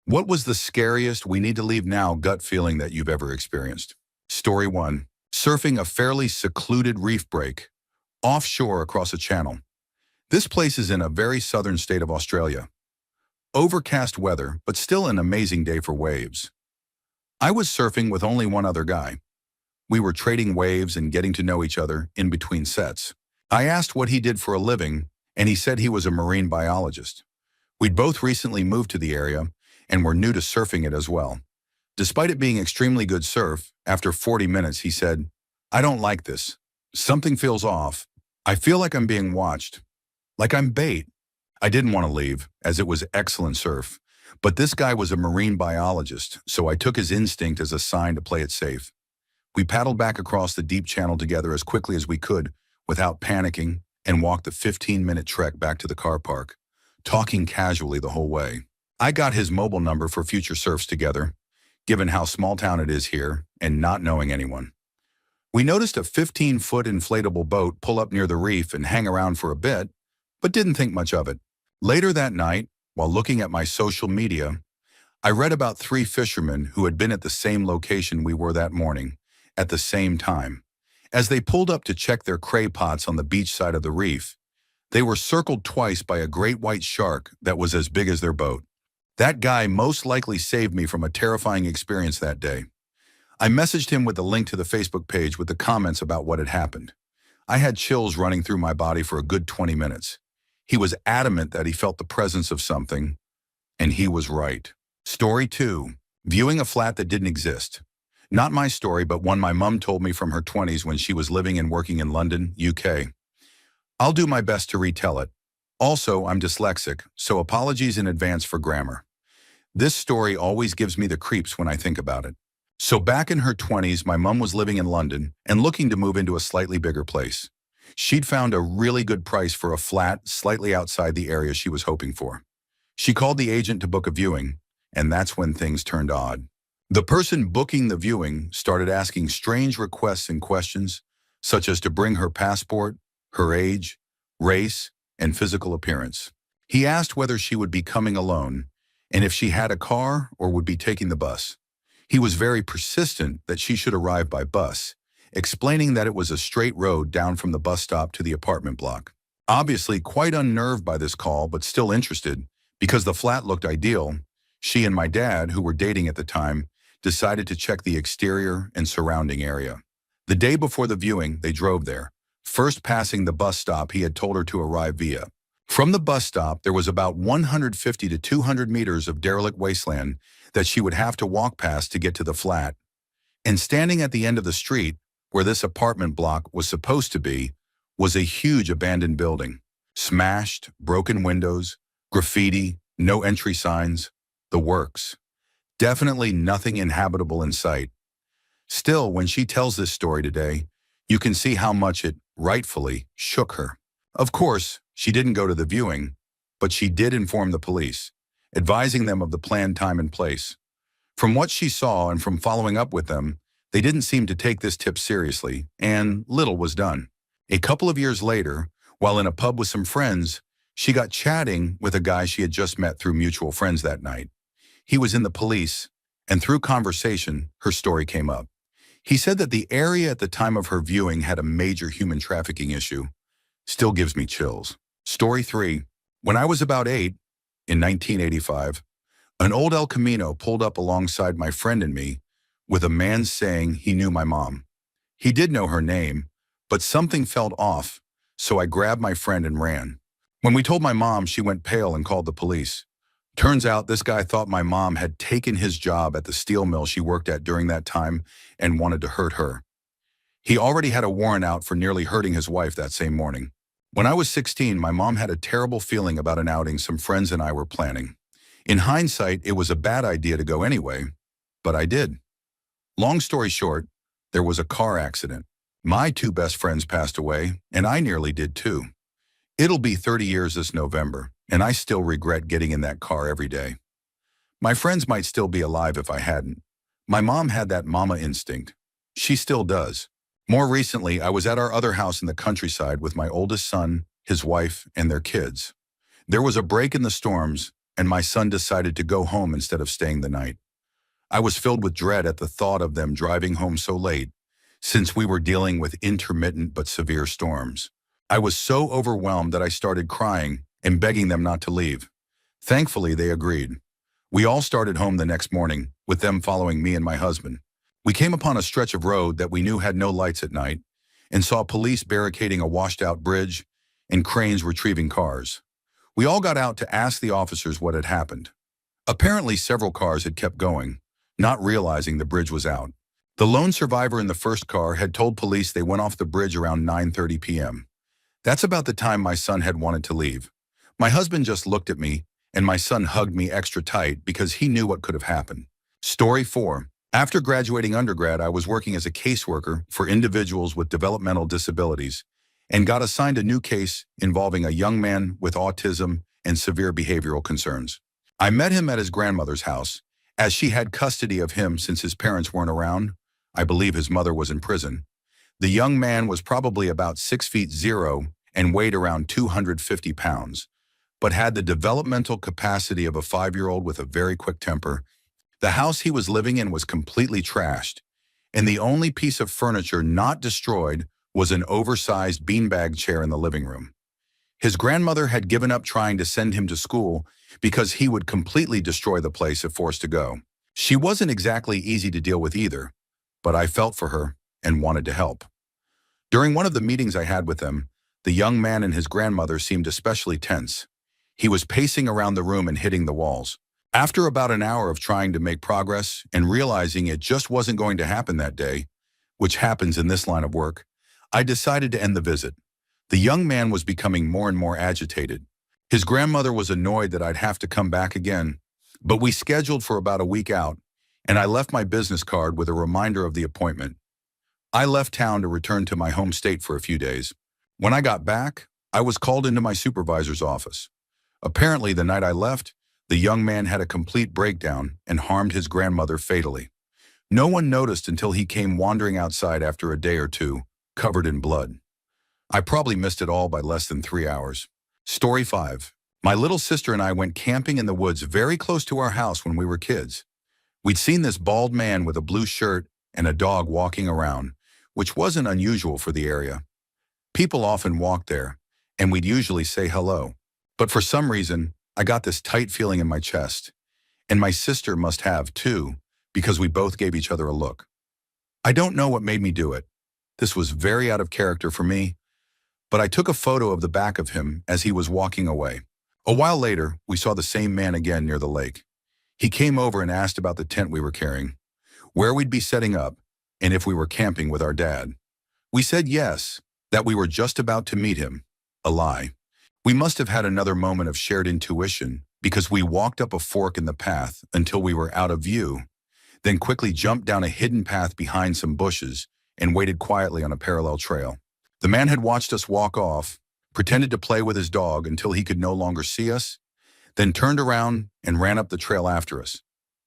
What was the scariest we need to leave now gut feeling that you've ever experienced? Story 1. Surfing a fairly secluded reef break, offshore across a channel. This place is in a very southern state of Australia. Overcast weather, but still an amazing day for waves. I was surfing with only one other guy. We were trading waves and getting to know each other in between sets. I asked what he did for a living, and he said he was a marine biologist. We'd both recently moved to the area and were new to surfing it as well. Despite it being extremely good surf, after 40 minutes he said, "I don't like this. Something feels off. I feel like I'm being watched. Like I'm bait." I didn't want to leave, as it was excellent surf. But this guy was a marine biologist, so I took his instinct as a sign to play it safe. We paddled back across the deep channel together as quickly as we could, without panicking, and walked the 15-minute trek back to the car park, talking casually the whole way. I got his mobile number for future surfs together, given how small town it is here and not knowing anyone. We noticed a 15-foot inflatable boat pull up near the reef and hang around for a bit, but didn't think much of it. Later that night, while looking at my social media, I read about 3 fishermen who had been at the same location we were that morning, at the same time. As they pulled up to check their cray pots on the beach side of the reef, they were circled twice by a great white shark that was as big as their boat. That guy most likely saved me from a terrifying experience that day. I messaged him with a link to the Facebook page with the comments about what had happened. I had chills running through my body for a good 20 minutes. He was adamant that he felt the presence of something, and he was right. Story 2. Viewing a flat that didn't exist. Not my story, but one my mom told me from her 20s when she was living and working in London, UK. I'll do my best to retell it. Also, I'm dyslexic, so apologies in advance for grammar. This story always gives me the creeps when I think about it. So back in her 20s, my mom was living in London and looking to move into a slightly bigger place. She'd found a really good price for a flat slightly outside the area she was hoping for. She called the agent to book a viewing, and that's when things turned odd. The person booking the viewing started asking strange requests and questions, such as to bring her passport, her age, race, and physical appearance. He asked whether she would be coming alone, and if she had a car or would be taking the bus. He was very persistent that she should arrive by bus, explaining that it was a straight road down from the bus stop to the apartment block. Obviously quite unnerved by this call, but still interested, because the flat looked ideal, she and my dad, who were dating at the time, decided to check the exterior and surrounding area. The day before the viewing, they drove there, first passing the bus stop he had told her to arrive via. From the bus stop, there was about 150 to 200 meters of derelict wasteland that she would have to walk past to get to the flat. And standing at the end of the street, where this apartment block was supposed to be, was a huge abandoned building. Smashed, broken windows, graffiti, no entry signs, the works. Definitely nothing inhabitable in sight. Still, when she tells this story today, you can see how much it, rightfully, shook her. Of course, she didn't go to the viewing, but she did inform the police, advising them of the planned time and place. From what she saw and from following up with them, they didn't seem to take this tip seriously, and little was done. A couple of years later, while in a pub with some friends, she got chatting with a guy she had just met through mutual friends that night. He was in the police, and through conversation, her story came up. He said that the area at the time of her viewing had a major human trafficking issue. Still gives me chills. Story 3. When I was about 8, in 1985, an old El Camino pulled up alongside my friend and me, with a man saying he knew my mom. He did know her name, but something felt off, so I grabbed my friend and ran. When we told my mom, she went pale and called the police. Turns out this guy thought my mom had taken his job at the steel mill she worked at during that time and wanted to hurt her. He already had a warrant out for nearly hurting his wife that same morning. When I was 16, my mom had a terrible feeling about an outing some friends and I were planning. In hindsight, it was a bad idea to go anyway, but I did. Long story short, there was a car accident. My 2 best friends passed away, and I nearly did too. It'll be 30 years this November, and I still regret getting in that car every day. My friends might still be alive if I hadn't. My mom had that mama instinct. She still does. More recently, I was at our other house in the countryside with my oldest son, his wife, and their kids. There was a break in the storms, and my son decided to go home instead of staying the night. I was filled with dread at the thought of them driving home so late, since we were dealing with intermittent but severe storms. I was so overwhelmed that I started crying and begging them not to leave. Thankfully, they agreed. We all started home the next morning, with them following me and my husband. We came upon a stretch of road that we knew had no lights at night, and saw police barricading a washed-out bridge and cranes retrieving cars. We all got out to ask the officers what had happened. Apparently, several cars had kept going, not realizing the bridge was out. The lone survivor in the first car had told police they went off the bridge around 9:30 p.m. That's about the time my son had wanted to leave. My husband just looked at me, and my son hugged me extra tight because he knew what could have happened. Story 4. After graduating undergrad, I was working as a caseworker for individuals with developmental disabilities and got assigned a new case involving a young man with autism and severe behavioral concerns. I met him at his grandmother's house, as she had custody of him since his parents weren't around. I believe his mother was in prison. The young man was probably about 6'0" and weighed around 250 pounds, but had the developmental capacity of a 5-year-old with a very quick temper. The house he was living in was completely trashed, and the only piece of furniture not destroyed was an oversized beanbag chair in the living room. His grandmother had given up trying to send him to school because he would completely destroy the place if forced to go. She wasn't exactly easy to deal with either, but I felt for her and wanted to help. During one of the meetings I had with them, the young man and his grandmother seemed especially tense. He was pacing around the room and hitting the walls. After about an hour of trying to make progress and realizing it just wasn't going to happen that day, which happens in this line of work, I decided to end the visit. The young man was becoming more and more agitated. His grandmother was annoyed that I'd have to come back again, but we scheduled for about a week out, and I left my business card with a reminder of the appointment. I left town to return to my home state for a few days. When I got back, I was called into my supervisor's office. Apparently, the night I left, the young man had a complete breakdown and harmed his grandmother fatally. No one noticed until he came wandering outside after a day or two, covered in blood. I probably missed it all by less than 3 hours. Story 5. My little sister and I went camping in the woods very close to our house when we were kids. We'd seen this bald man with a blue shirt and a dog walking around, which wasn't unusual for the area. People often walked there, and we'd usually say hello. But for some reason, I got this tight feeling in my chest, and my sister must have too, because we both gave each other a look. I don't know what made me do it. This was very out of character for me, but I took a photo of the back of him as he was walking away. A while later, we saw the same man again near the lake. He came over and asked about the tent we were carrying, where we'd be setting up, and if we were camping with our dad. We said yes, that we were just about to meet him. A lie. We must have had another moment of shared intuition because we walked up a fork in the path until we were out of view, then quickly jumped down a hidden path behind some bushes and waited quietly on a parallel trail. The man had watched us walk off, pretended to play with his dog until he could no longer see us, then turned around and ran up the trail after us.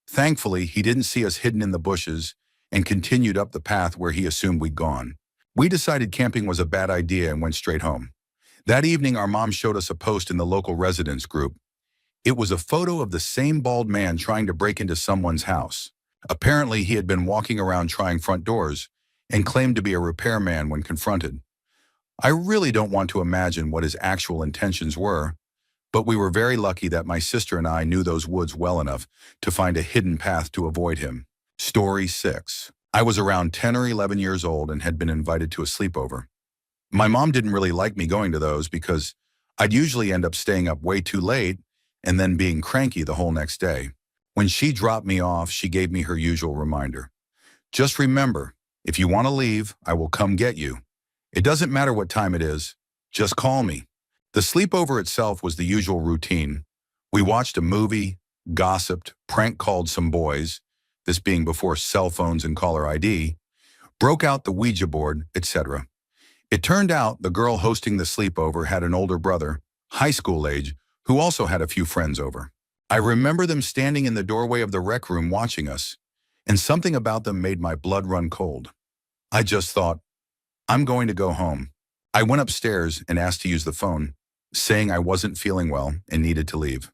Thankfully, he didn't see us hidden in the bushes and continued up the path where he assumed we'd gone. We decided camping was a bad idea and went straight home. That evening, our mom showed us a post in the local residents group. It was a photo of the same bald man trying to break into someone's house. Apparently, he had been walking around trying front doors and claimed to be a repairman when confronted. I really don't want to imagine what his actual intentions were, but we were very lucky that my sister and I knew those woods well enough to find a hidden path to avoid him. Story 6. I was around 10 or 11 years old and had been invited to a sleepover. My mom didn't really like me going to those because I'd usually end up staying up way too late and then being cranky the whole next day. When she dropped me off, she gave me her usual reminder. Just remember, if you want to leave, I will come get you. It doesn't matter what time it is, just call me. The sleepover itself was the usual routine. We watched a movie, gossiped, prank called some boys, this being before cell phones and caller ID, broke out the Ouija board, etc. It turned out the girl hosting the sleepover had an older brother, high school age, who also had a few friends over. I remember them standing in the doorway of the rec room watching us, and something about them made my blood run cold. I just thought, I'm going to go home. I went upstairs and asked to use the phone, saying I wasn't feeling well and needed to leave.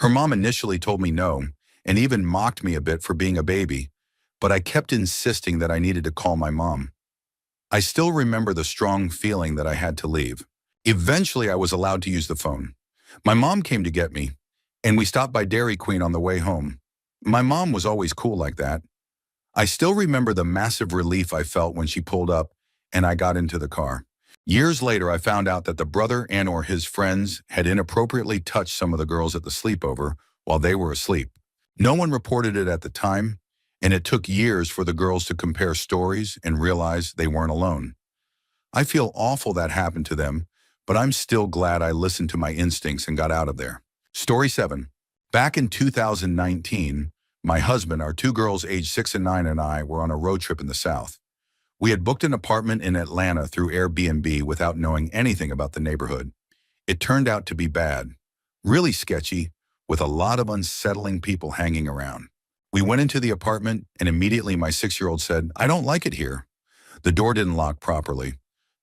Her mom initially told me no, and even mocked me a bit for being a baby, but I kept insisting that I needed to call my mom. I still remember the strong feeling that I had to leave. Eventually, I was allowed to use the phone. My mom came to get me, and we stopped by Dairy Queen on the way home. My mom was always cool like that. I still remember the massive relief I felt when she pulled up and I got into the car. Years later, I found out that the brother and or his friends had inappropriately touched some of the girls at the sleepover while they were asleep. No one reported it at the time, and it took years for the girls to compare stories and realize they weren't alone. I feel awful that happened to them, but I'm still glad I listened to my instincts and got out of there. Story 7. Back in 2019, my husband, our two girls aged 6 and 9, and I were on a road trip in the South. We had booked an apartment in Atlanta through Airbnb without knowing anything about the neighborhood. It turned out to be bad, really sketchy, with a lot of unsettling people hanging around. We went into the apartment, and immediately my 6-year-old said, "I don't like it here." The door didn't lock properly.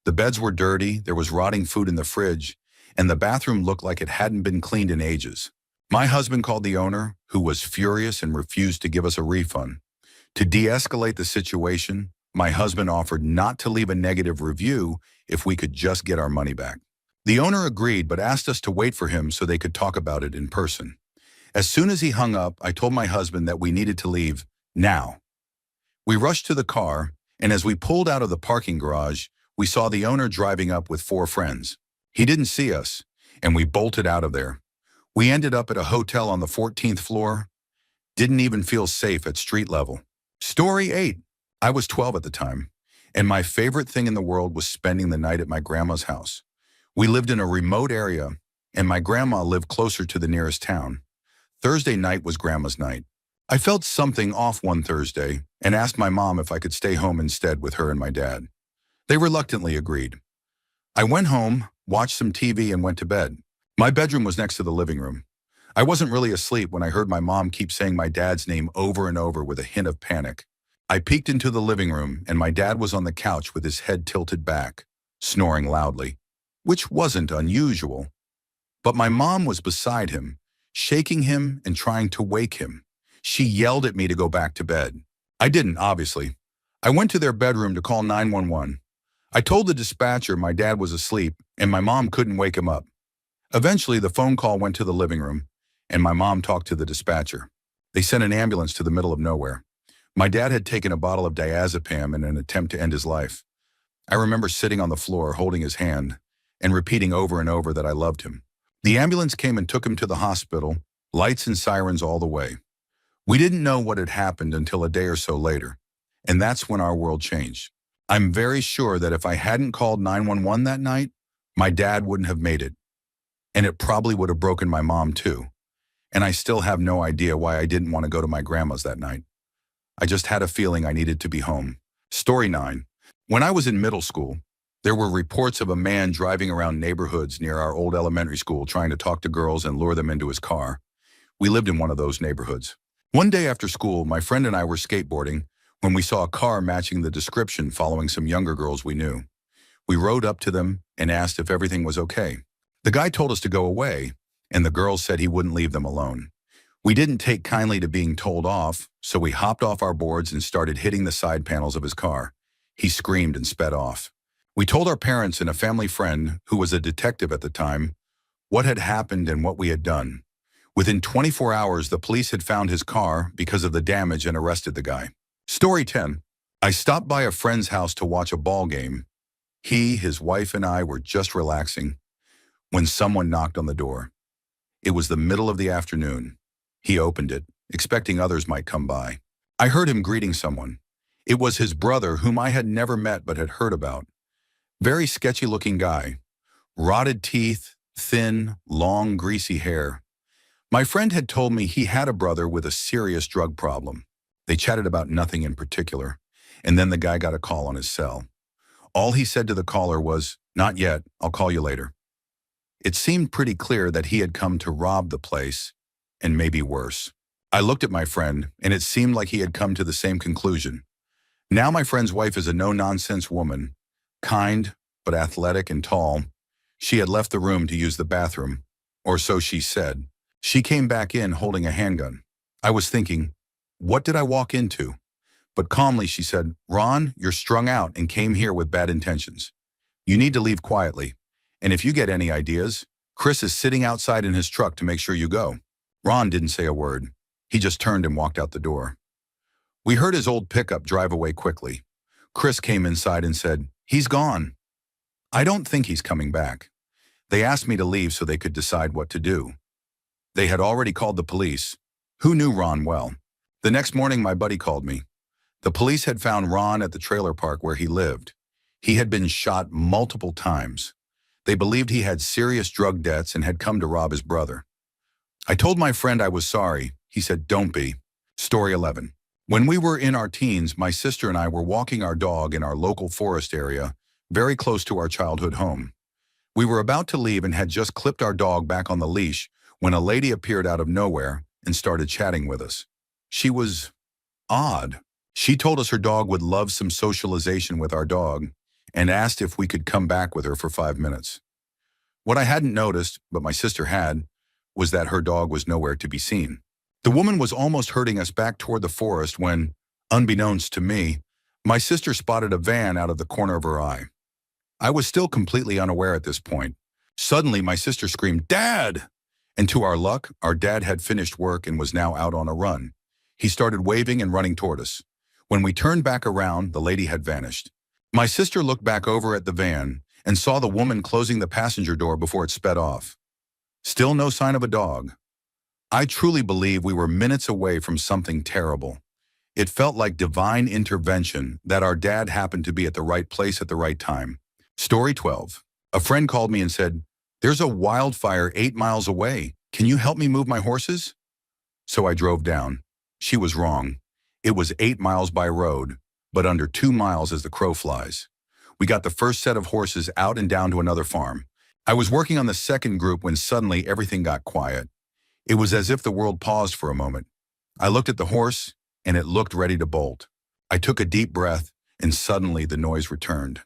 The beds were dirty, there was rotting food in the fridge, and the bathroom looked like it hadn't been cleaned in ages. My husband called the owner, who was furious and refused to give us a refund. To de-escalate the situation, my husband offered not to leave a negative review if we could just get our money back. The owner agreed, but asked us to wait for him so they could talk about it in person. As soon as he hung up, I told my husband that we needed to leave now. We rushed to the car, and as we pulled out of the parking garage, we saw the owner driving up with 4 friends. He didn't see us, and we bolted out of there. We ended up at a hotel on the 14th floor. Didn't even feel safe at street level. Story 8. I was 12 at the time, and my favorite thing in the world was spending the night at my grandma's house. We lived in a remote area, and my grandma lived closer to the nearest town. Thursday night was grandma's night. I felt something off one Thursday and asked my mom if I could stay home instead with her and my dad. They reluctantly agreed. I went home, watched some TV, and went to bed. My bedroom was next to the living room. I wasn't really asleep when I heard my mom keep saying my dad's name over and over with a hint of panic. I peeked into the living room, and my dad was on the couch with his head tilted back, snoring loudly, which wasn't unusual. But my mom was beside him, shaking him and trying to wake him. She yelled at me to go back to bed. I didn't, obviously. I went to their bedroom to call 911. I told the dispatcher my dad was asleep and my mom couldn't wake him up. Eventually, the phone call went to the living room, and my mom talked to the dispatcher. They sent an ambulance to the middle of nowhere. My dad had taken a bottle of diazepam in an attempt to end his life. I remember sitting on the floor holding his hand and repeating over and over that I loved him. The ambulance came and took him to the hospital, lights and sirens all the way. We didn't know what had happened until a day or so later, and that's when our world changed. I'm very sure that if I hadn't called 911 that night, my dad wouldn't have made it. And it probably would have broken my mom too. And I still have no idea why I didn't want to go to my grandma's that night. I just had a feeling I needed to be home. Story 9. When I was in middle school, there were reports of a man driving around neighborhoods near our old elementary school trying to talk to girls and lure them into his car. We lived in one of those neighborhoods. One day after school, my friend and I were skateboarding when we saw a car matching the description following some younger girls we knew. We rode up to them and asked if everything was okay. The guy told us to go away, and the girls said he wouldn't leave them alone. We didn't take kindly to being told off, so we hopped off our boards and started hitting the side panels of his car. He screamed and sped off. We told our parents and a family friend, who was a detective at the time, what had happened and what we had done. Within 24 hours, the police had found his car because of the damage and arrested the guy. Story 10. I stopped by a friend's house to watch a ball game. He, his wife, and I were just relaxing when someone knocked on the door. It was the middle of the afternoon. He opened it, expecting others might come by. I heard him greeting someone. It was his brother, whom I had never met but had heard about. Very sketchy-looking guy. Rotted teeth, thin, long, greasy hair. My friend had told me he had a brother with a serious drug problem. They chatted about nothing in particular, and then the guy got a call on his cell. All he said to the caller was, "Not yet, I'll call you later." It seemed pretty clear that he had come to rob the place, and maybe worse. I looked at my friend, and it seemed like he had come to the same conclusion. Now my friend's wife is a no-nonsense woman, kind but athletic and tall. She had left the room to use the bathroom, or so she said. She came back in holding a handgun. I was thinking, what did I walk into? But calmly she said, Ron, you're strung out and came here with bad intentions. You need to leave quietly. And if you get any ideas, Chris is sitting outside in his truck to make sure you go. Ron didn't say a word. He just turned and walked out the door. We heard his old pickup drive away quickly. Chris came inside and said, he's gone. I don't think he's coming back. They asked me to leave so they could decide what to do. They had already called the police, who knew Ron well. The next morning, my buddy called me. The police had found Ron at the trailer park where he lived. He had been shot multiple times. They believed he had serious drug debts and had come to rob his brother. I told my friend I was sorry. He said, don't be. Story 11. When we were in our teens, my sister and I were walking our dog in our local forest area, very close to our childhood home. We were about to leave and had just clipped our dog back on the leash when a lady appeared out of nowhere and started chatting with us. She was odd. She told us her dog would love some socialization with our dog and asked if we could come back with her for 5 minutes. What I hadn't noticed, but my sister had, was that her dog was nowhere to be seen. The woman was almost herding us back toward the forest when, unbeknownst to me, my sister spotted a van out of the corner of her eye. I was still completely unaware at this point. Suddenly, my sister screamed, Dad! And to our luck, our dad had finished work and was now out on a run. He started waving and running toward us. When we turned back around, the lady had vanished. My sister looked back over at the van and saw the woman closing the passenger door before it sped off. Still no sign of a dog. I truly believe we were minutes away from something terrible. It felt like divine intervention that our dad happened to be at the right place at the right time. Story 12. A friend called me and said, there's a wildfire 8 miles away. Can you help me move my horses? So I drove down. She was wrong. It was 8 miles by road, but under 2 miles as the crow flies. We got the first set of horses out and down to another farm. I was working on the second group when suddenly everything got quiet. It was as if the world paused for a moment. I looked at the horse, and it looked ready to bolt. I took a deep breath, and suddenly the noise returned.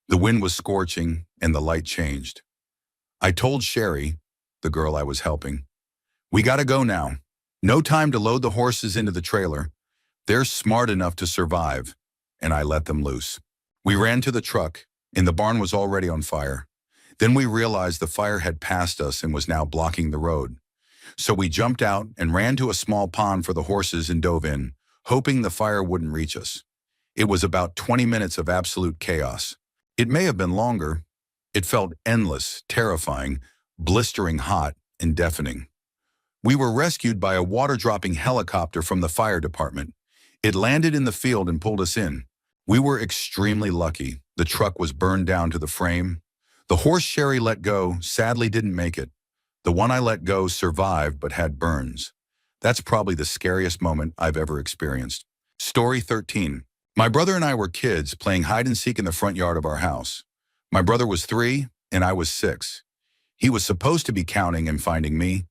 The wind was scorching, and the light changed. I told Sherry, the girl I was helping, we gotta go now. No time to load the horses into the trailer. They're smart enough to survive, and I let them loose. We ran to the truck, and the barn was already on fire. Then we realized the fire had passed us and was now blocking the road. So we jumped out and ran to a small pond for the horses and dove in, hoping the fire wouldn't reach us. It was about 20 minutes of absolute chaos. It may have been longer. It felt endless, terrifying, blistering hot, and deafening. We were rescued by a water-dropping helicopter from the fire department. It landed in the field and pulled us in. We were extremely lucky. The truck was burned down to the frame. The horse Sherry let go sadly didn't make it. The one I let go survived but had burns. That's probably the scariest moment I've ever experienced. Story 13. My brother and I were kids playing hide and seek in the front yard of our house. My brother was 3 and I was 6. He was supposed to be counting and finding me,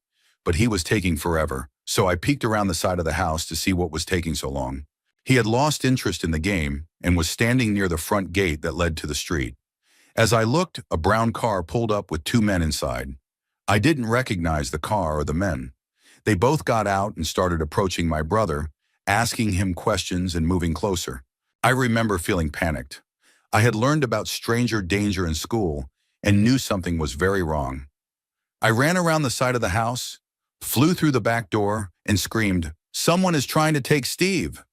but he was taking forever, so I peeked around the side of the house to see what was taking so long. He had lost interest in the game and was standing near the front gate that led to the street. As I looked, a brown car pulled up with 2 men inside. I didn't recognize the car or the men. They both got out and started approaching my brother, asking him questions and moving closer. I remember feeling panicked. I had learned about stranger danger in school and knew something was very wrong. I ran around the side of the house, flew through the back door, and screamed, "Someone is trying to take Steve!"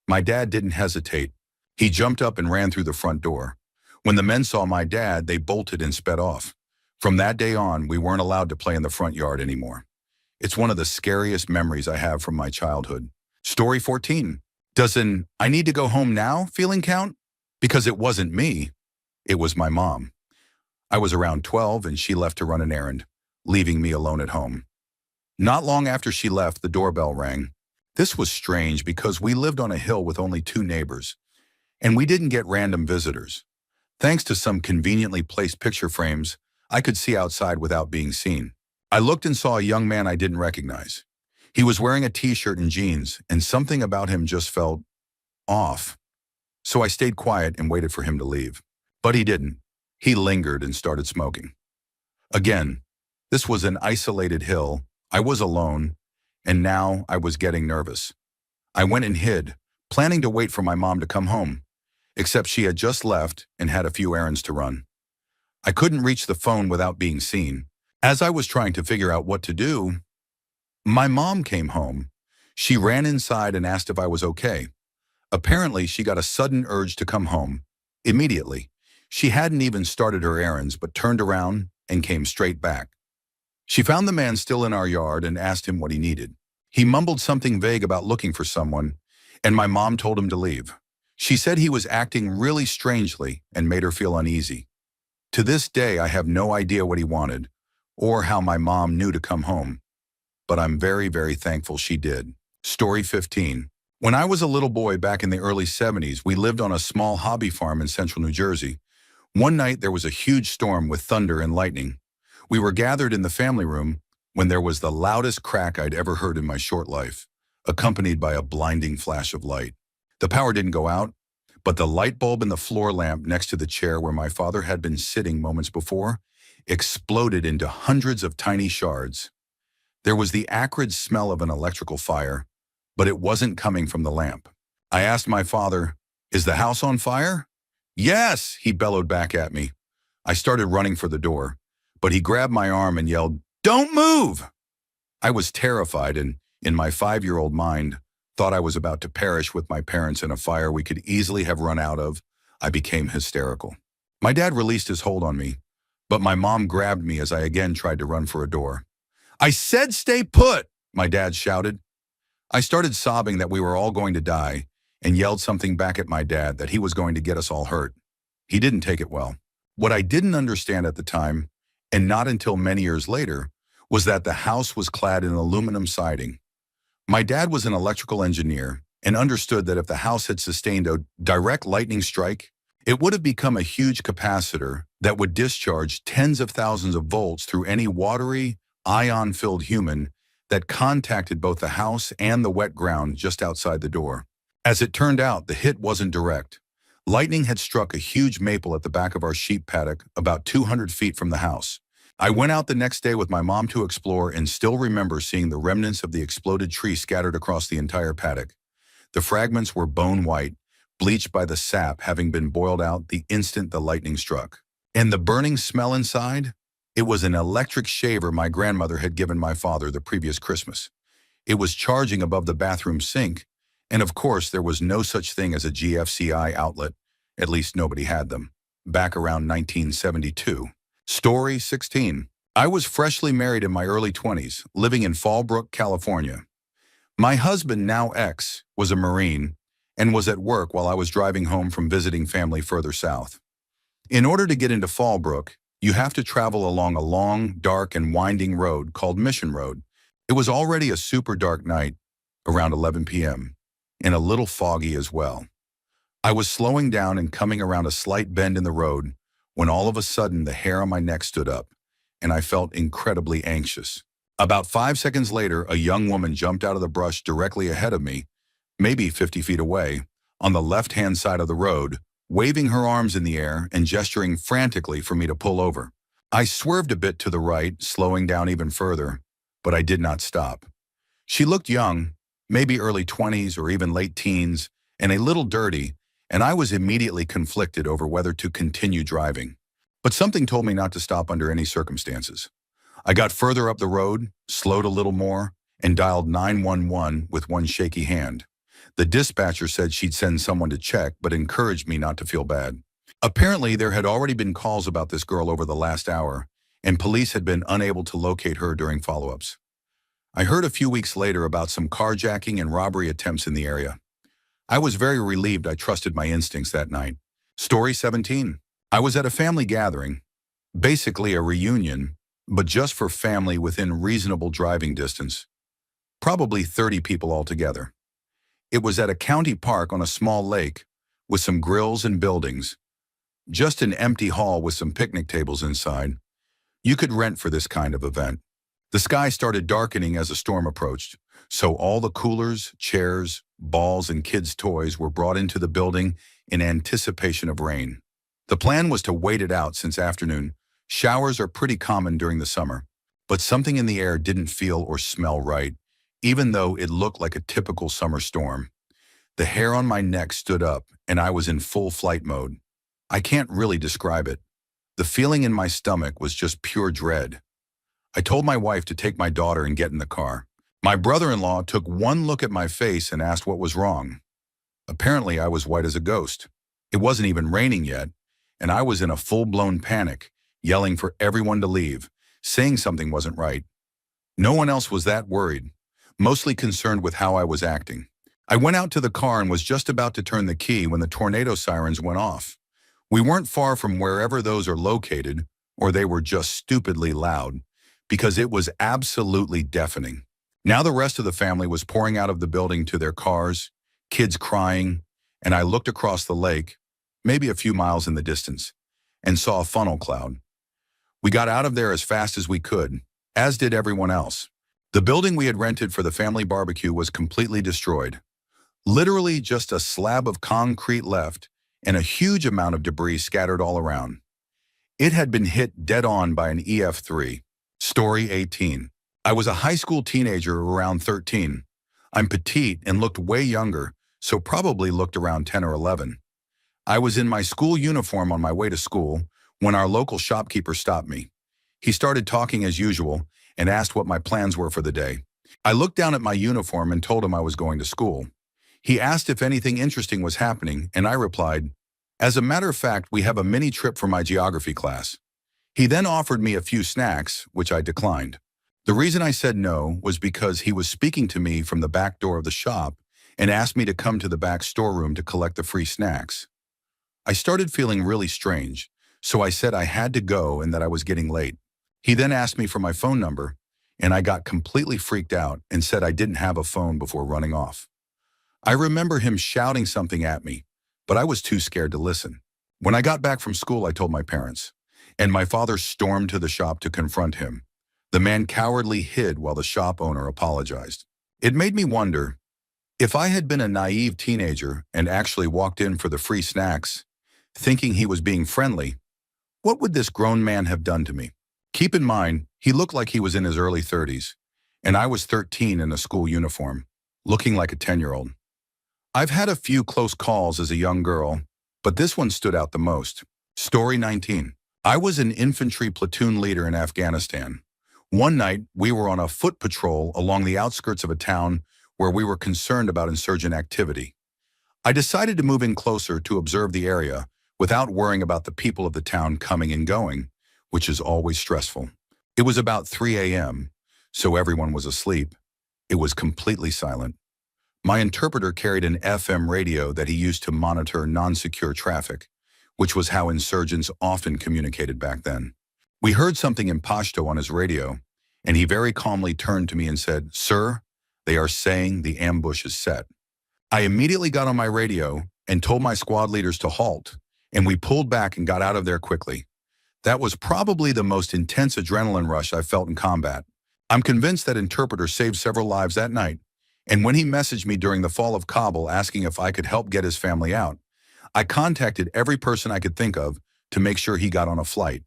My dad didn't hesitate. He jumped up and ran through the front door. When the men saw my dad, they bolted and sped off. From that day on, we weren't allowed to play in the front yard anymore. It's one of the scariest memories I have from my childhood. Story 14. Does an "I need to go home now" feeling count? Because it wasn't me. It was my mom. I was around 12 and she left to run an errand, leaving me alone at home. Not long after she left, the doorbell rang. This was strange because we lived on a hill with only 2 neighbors, and we didn't get random visitors. Thanks to some conveniently placed picture frames, I could see outside without being seen. I looked and saw a young man I didn't recognize. He was wearing a t-shirt and jeans, and something about him just felt off. So I stayed quiet and waited for him to leave. But he didn't. He lingered and started smoking. Again, this was an isolated hill I was alone, and now I was getting nervous. I went and hid, planning to wait for my mom to come home, except she had just left and had a few errands to run. I couldn't reach the phone without being seen. As I was trying to figure out what to do, my mom came home. She ran inside and asked if I was okay. Apparently, she got a sudden urge to come home. Immediately. She hadn't even started her errands, but turned around and came straight back. She found the man still in our yard and asked him what he needed. He mumbled something vague about looking for someone, and my mom told him to leave. She said he was acting really strangely and made her feel uneasy. To this day, I have no idea what he wanted, or how my mom knew to come home. But I'm very, very thankful she did. Story 15. When I was a little boy back in the early 70s, we lived on a small hobby farm in central New Jersey. One night there was a huge storm with thunder and lightning. We were gathered in the family room when there was the loudest crack I'd ever heard in my short life, accompanied by a blinding flash of light. The power didn't go out, but the light bulb in the floor lamp next to the chair where my father had been sitting moments before exploded into hundreds of tiny shards. There was the acrid smell of an electrical fire, but it wasn't coming from the lamp. I asked my father, "Is the house on fire?" "Yes," he bellowed back at me. I started running for the door, but he grabbed my arm and yelled, "Don't move!" I was terrified and, in my 5-year-old mind, thought I was about to perish with my parents in a fire we could easily have run out of. I became hysterical. My dad released his hold on me, but my mom grabbed me as I again tried to run for a door. "I said stay put!" my dad shouted. I started sobbing that we were all going to die and yelled something back at my dad that he was going to get us all hurt. He didn't take it well. What I didn't understand at the time, and not until many years later, was that the house was clad in aluminum siding. My dad was an electrical engineer and understood that if the house had sustained a direct lightning strike, it would have become a huge capacitor that would discharge tens of thousands of volts through any watery, ion-filled human that contacted both the house and the wet ground just outside the door. As it turned out, the hit wasn't direct. Lightning had struck a huge maple at the back of our sheep paddock about 200 feet from the house. I went out the next day with my mom to explore and still remember seeing the remnants of the exploded tree scattered across the entire paddock. The fragments were bone white, bleached by the sap having been boiled out the instant the lightning struck. And the burning smell inside? It was an electric shaver my grandmother had given my father the previous Christmas. It was charging above the bathroom sink, and of course there was no such thing as a GFCI outlet, at least nobody had them, back around 1972. Story 16. I was freshly married in my early 20s, living in Fallbrook, California. My husband, now ex, was a Marine and was at work while I was driving home from visiting family further south. In order to get into Fallbrook, you have to travel along a long, dark, and winding road called Mission Road. It was already a super dark night, around 11 p.m., and a little foggy as well. I was slowing down and coming around a slight bend in the road when all of a sudden the hair on my neck stood up, and I felt incredibly anxious. About 5 seconds later, a young woman jumped out of the brush directly ahead of me, maybe 50 feet away, on the left-hand side of the road, waving her arms in the air and gesturing frantically for me to pull over. I swerved a bit to the right, slowing down even further, but I did not stop. She looked young, maybe early 20s or even late teens, and a little dirty, and I was immediately conflicted over whether to continue driving. But something told me not to stop under any circumstances. I got further up the road, slowed a little more, and dialed 911 with one shaky hand. The dispatcher said she'd send someone to check, but encouraged me not to feel bad. Apparently, there had already been calls about this girl over the last hour, and police had been unable to locate her during follow-ups. I heard a few weeks later about some carjacking and robbery attempts in the area. I was very relieved I trusted my instincts that night. Story 17. I was at a family gathering, basically a reunion, but just for family within reasonable driving distance. Probably 30 people altogether. It was at a county park on a small lake with some grills and buildings. Just an empty hall with some picnic tables inside. You could rent for this kind of event. The sky started darkening as a storm approached, so all the coolers, chairs, balls, and kids' toys were brought into the building in anticipation of rain. The plan was to wait it out since afternoon showers are pretty common during the summer. but something in the air didn't feel or smell right, even though it looked like a typical summer storm. The hair on my neck stood up, and I was in full flight mode. I can't really describe it. The feeling in my stomach was just pure dread. I told my wife to take my daughter and get in the car. My brother-in-law took one look at my face and asked what was wrong. Apparently, I was white as a ghost. It wasn't even raining yet, and I was in a full-blown panic, yelling for everyone to leave, saying something wasn't right. No one else was that worried, mostly concerned with how I was acting. I went out to the car and was just about to turn the key when the tornado sirens went off. We weren't far from wherever those are located, or they were just stupidly loud, because it was absolutely deafening. Now the rest of the family was pouring out of the building to their cars, kids crying, and I looked across the lake, maybe a few miles in the distance, and saw a funnel cloud. We got out of there as fast as we could, as did everyone else. The building we had rented for the family barbecue was completely destroyed. Literally just a slab of concrete left and a huge amount of debris scattered all around. It had been hit dead on by an EF3. Story 18. I was a high school teenager around 13. I'm petite and looked way younger, so probably looked around 10 or 11. I was in my school uniform on my way to school when our local shopkeeper stopped me. He started talking as usual and asked what my plans were for the day. I looked down at my uniform and told him I was going to school. He asked if anything interesting was happening, and I replied, "As a matter of fact, we have a mini trip for my geography class." He then offered me a few snacks, which I declined. The reason I said no was because he was speaking to me from the back door of the shop and asked me to come to the back storeroom to collect the free snacks. I started feeling really strange, so I said I had to go and that I was getting late. He then asked me for my phone number, and I got completely freaked out and said I didn't have a phone before running off. I remember him shouting something at me, but I was too scared to listen. When I got back from school, I told my parents, and my father stormed to the shop to confront him. The man cowardly hid while the shop owner apologized. It made me wonder, if I had been a naive teenager and actually walked in for the free snacks, thinking he was being friendly, what would this grown man have done to me? Keep in mind, he looked like he was in his early 30s, and I was 13 in a school uniform, looking like a 10-year-old. I've had a few close calls as a young girl, but this one stood out the most. Story 19. I was an infantry platoon leader in Afghanistan. One night, we were on a foot patrol along the outskirts of a town where we were concerned about insurgent activity. I decided to move in closer to observe the area without worrying about the people of the town coming and going, which is always stressful. It was about 3 a.m., so everyone was asleep. It was completely silent. My interpreter carried an FM radio that he used to monitor non-secure traffic, which was how insurgents often communicated back then. We heard something in Pashto on his radio, and he very calmly turned to me and said, "Sir, they are saying the ambush is set." I immediately got on my radio and told my squad leaders to halt, and we pulled back and got out of there quickly. That was probably the most intense adrenaline rush I felt in combat. I'm convinced that interpreter saved several lives that night, and when he messaged me during the fall of Kabul asking if I could help get his family out, I contacted every person I could think of to make sure he got on a flight.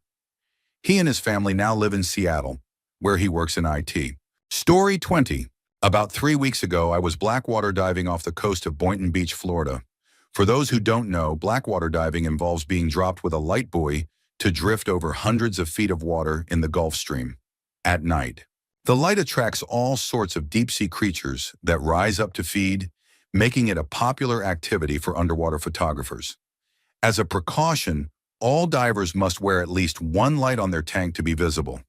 He and his family now live in Seattle, where he works in IT. Story 20. About 3 weeks ago, I was blackwater diving off the coast of Boynton Beach, Florida. For those who don't know, blackwater diving involves being dropped with a light buoy to drift over hundreds of feet of water in the Gulf Stream at night. The light attracts all sorts of deep-sea creatures that rise up to feed, making it a popular activity for underwater photographers. As a precaution, all divers must wear at least one light on their tank to be visible.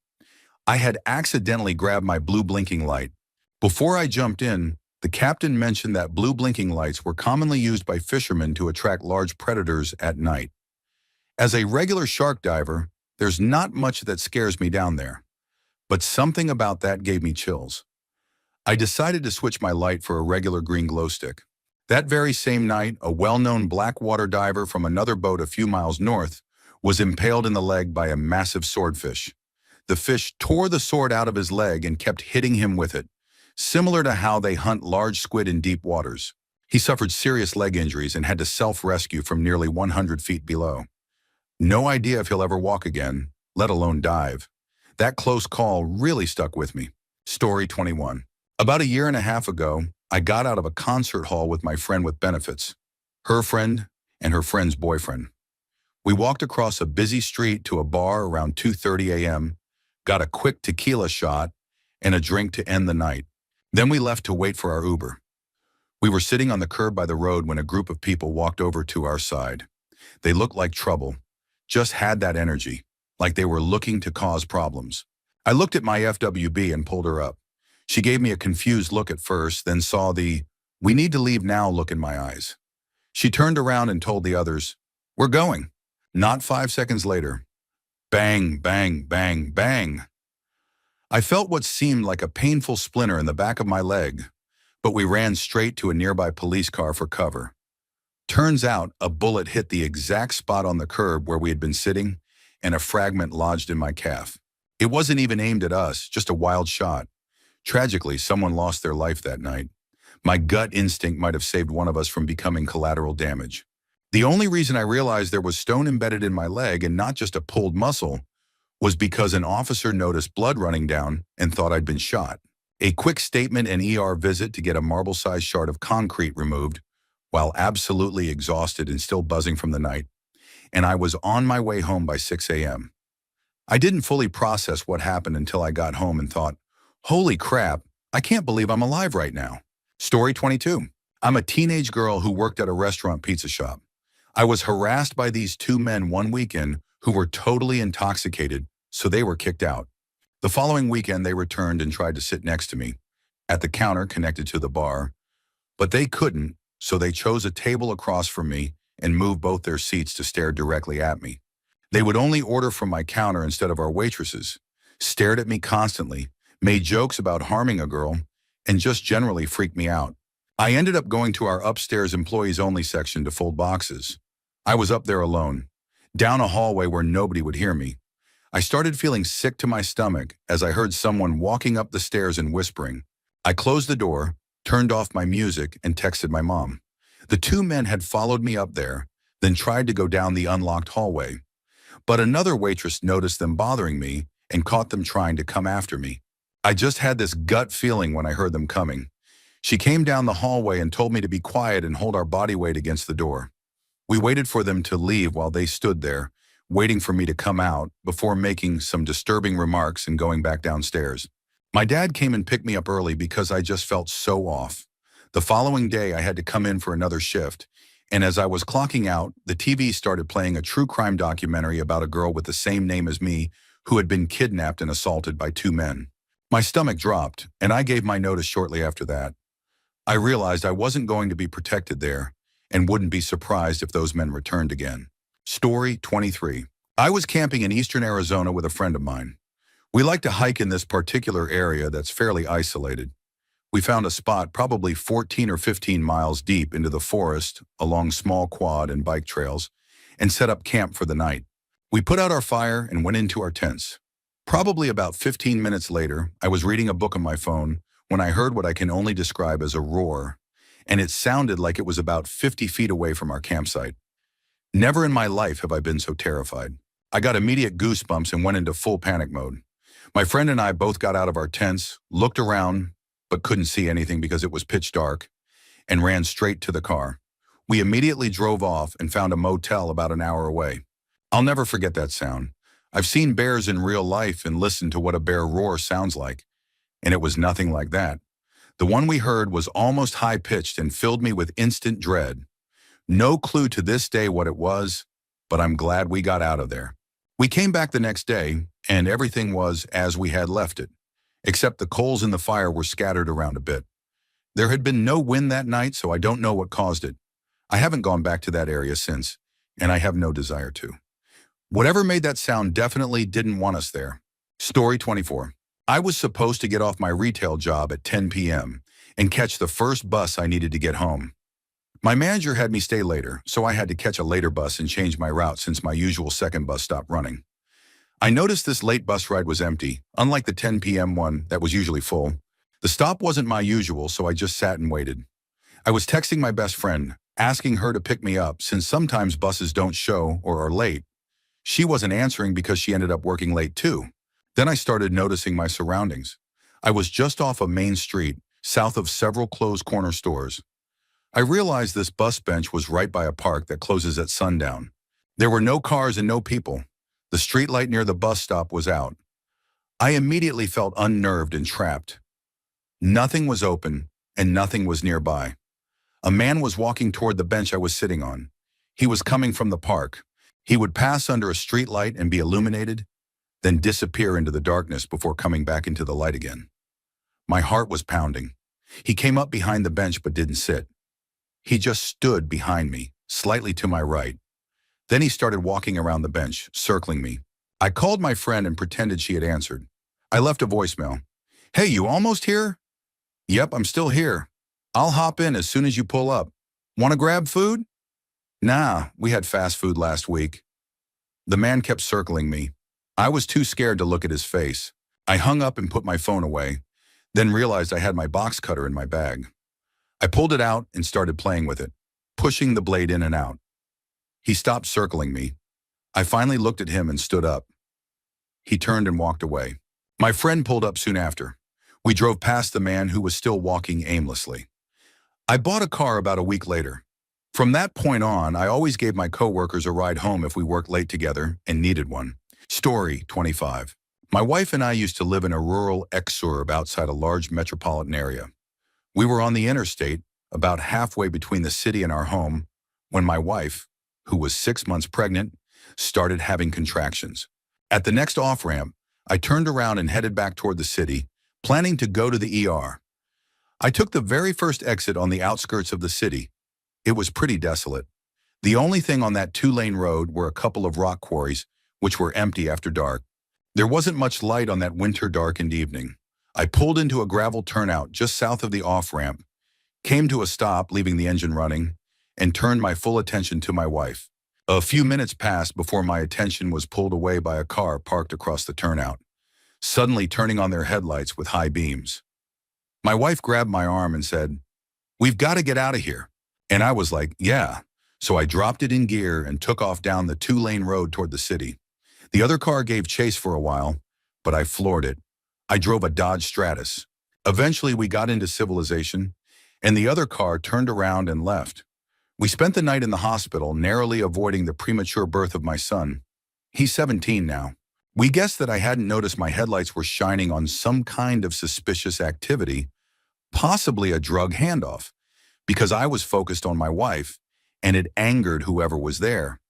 I had accidentally grabbed my blue blinking light. Before I jumped in, the captain mentioned that blue blinking lights were commonly used by fishermen to attract large predators at night. As a regular shark diver, there's not much that scares me down there, but something about that gave me chills. I decided to switch my light for a regular green glow stick. That very same night, a well-known blackwater diver from another boat a few miles north was impaled in the leg by a massive swordfish. The fish tore the sword out of his leg and kept hitting him with it, similar to how they hunt large squid in deep waters. He suffered serious leg injuries and had to self-rescue from nearly 100 feet below. No idea if he'll ever walk again, let alone dive. That close call really stuck with me. Story 21. About a year and a half ago, I got out of a concert hall with my friend with benefits, her friend and her friend's boyfriend. We walked across a busy street to a bar around 2:30 a.m., got a quick tequila shot and a drink to end the night. Then we left to wait for our Uber. We were sitting on the curb by the road when a group of people walked over to our side. They looked like trouble, just had that energy, like they were looking to cause problems. I looked at my FWB and pulled her up. She gave me a confused look at first, then saw the "we need to leave now" look in my eyes. She turned around and told the others, "We're going." Not 5 seconds later, bang, bang, bang, bang. I felt what seemed like a painful splinter in the back of my leg, but we ran straight to a nearby police car for cover. Turns out a bullet hit the exact spot on the curb where we had been sitting, and a fragment lodged in my calf. It wasn't even aimed at us, just a wild shot. Tragically, someone lost their life that night. My gut instinct might have saved one of us from becoming collateral damage. The only reason I realized there was stone embedded in my leg and not just a pulled muscle was because an officer noticed blood running down and thought I'd been shot. A quick statement and ER visit to get a marble-sized shard of concrete removed, while absolutely exhausted and still buzzing from the night, and I was on my way home by 6 a.m. I didn't fully process what happened until I got home and thought, holy crap, I can't believe I'm alive right now. Story 22. I'm a teenage girl who worked at a restaurant pizza shop. I was harassed by these two men one weekend who were totally intoxicated, so they were kicked out. The following weekend, they returned and tried to sit next to me at the counter connected to the bar, but they couldn't, so they chose a table across from me and moved both their seats to stare directly at me. They would only order from my counter instead of our waitresses, stared at me constantly, made jokes about harming a girl, and just generally freaked me out. I ended up going to our upstairs employees-only section to fold boxes. I was up there alone, down a hallway where nobody would hear me. I started feeling sick to my stomach as I heard someone walking up the stairs and whispering. I closed the door, turned off my music, and texted my mom. The two men had followed me up there, then tried to go down the unlocked hallway. But another waitress noticed them bothering me and caught them trying to come after me. I just had this gut feeling when I heard them coming. She came down the hallway and told me to be quiet and hold our body weight against the door. We waited for them to leave while they stood there, waiting for me to come out before making some disturbing remarks and going back downstairs. My dad came and picked me up early because I just felt so off. The following day, I had to come in for another shift, and as I was clocking out, the TV started playing a true crime documentary about a girl with the same name as me who had been kidnapped and assaulted by two men. My stomach dropped, and I gave my notice shortly after that. I realized I wasn't going to be protected there, and wouldn't be surprised if those men returned again. Story 23. I was camping in eastern Arizona with a friend of mine. We like to hike in this particular area that's fairly isolated. We found a spot probably 14 or 15 miles deep into the forest along small quad and bike trails and set up camp for the night. We put out our fire and went into our tents. Probably about 15 minutes later, I was reading a book on my phone when I heard what I can only describe as a roar, and it sounded like it was about 50 feet away from our campsite. Never in my life have I been so terrified. I got immediate goosebumps and went into full panic mode. My friend and I both got out of our tents, looked around, but couldn't see anything because it was pitch dark, and ran straight to the car. We immediately drove off and found a motel about an hour away. I'll never forget that sound. I've seen bears in real life and listened to what a bear roar sounds like, and it was nothing like that. The one we heard was almost high-pitched and filled me with instant dread. No clue to this day what it was, but I'm glad we got out of there. We came back the next day, and everything was as we had left it, except the coals in the fire were scattered around a bit. There had been no wind that night, so I don't know what caused it. I haven't gone back to that area since, and I have no desire to. Whatever made that sound definitely didn't want us there. Story 24. I was supposed to get off my retail job at 10 p.m. and catch the first bus I needed to get home. My manager had me stay later, so I had to catch a later bus and change my route since my usual second bus stopped running. I noticed this late bus ride was empty, unlike the 10 p.m. one that was usually full. The stop wasn't my usual, so I just sat and waited. I was texting my best friend, asking her to pick me up since sometimes buses don't show or are late. She wasn't answering because she ended up working late too. Then I started noticing my surroundings. I was just off a main street, south of several closed corner stores. I realized this bus bench was right by a park that closes at sundown. There were no cars and no people. The streetlight near the bus stop was out. I immediately felt unnerved and trapped. Nothing was open, and nothing was nearby. A man was walking toward the bench I was sitting on. He was coming from the park. He would pass under a streetlight and be illuminated, then disappear into the darkness before coming back into the light again. My heart was pounding. He came up behind the bench but didn't sit. He just stood behind me, slightly to my right. Then he started walking around the bench, circling me. I called my friend and pretended she had answered. I left a voicemail. "Hey, you almost here?" "Yep, I'm still here. I'll hop in as soon as you pull up. Want to grab food?" "Nah, we had fast food last week." The man kept circling me. I was too scared to look at his face. I hung up and put my phone away, then realized I had my box cutter in my bag. I pulled it out and started playing with it, pushing the blade in and out. He stopped circling me. I finally looked at him and stood up. He turned and walked away. My friend pulled up soon after. We drove past the man who was still walking aimlessly. I bought a car about a week later. From that point on, I always gave my coworkers a ride home if we worked late together and needed one. Story 25. My wife and I used to live in a rural exurb outside a large metropolitan area. We were on the interstate, about halfway between the city and our home, when my wife, who was 6 months pregnant, started having contractions. At the next off-ramp, I turned around and headed back toward the city, planning to go to the ER. I took the very first exit on the outskirts of the city. It was pretty desolate. The only thing on that 2-lane road were a couple of rock quarries, which were empty after dark. There wasn't much light on that winter darkened evening. I pulled into a gravel turnout just south of the off-ramp, came to a stop, leaving the engine running, and turned my full attention to my wife. A few minutes passed before my attention was pulled away by a car parked across the turnout, suddenly turning on their headlights with high beams. My wife grabbed my arm and said, "We've got to get out of here." And I was like, "Yeah." So I dropped it in gear and took off down the 2-lane road toward the city. The other car gave chase for a while, but I floored it. I drove a Dodge Stratus. Eventually we got into civilization, and the other car turned around and left. We spent the night in the hospital, narrowly avoiding the premature birth of my son. He's 17 now. We guessed that I hadn't noticed my headlights were shining on some kind of suspicious activity, possibly a drug handoff, because I was focused on my wife, and it angered whoever was there.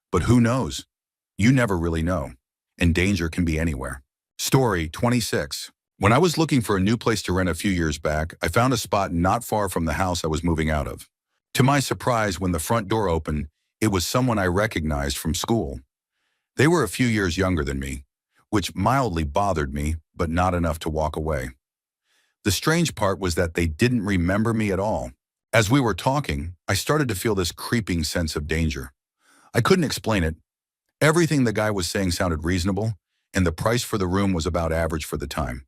But who knows? You never really know, and danger can be anywhere. Story 26. When I was looking for a new place to rent a few years back, I found a spot not far from the house I was moving out of. To my surprise, when the front door opened, it was someone I recognized from school. They were a few years younger than me, which mildly bothered me, but not enough to walk away. The strange part was that they didn't remember me at all. As we were talking, I started to feel this creeping sense of danger. I couldn't explain it. Everything the guy was saying sounded reasonable, and the price for the room was about average for the time.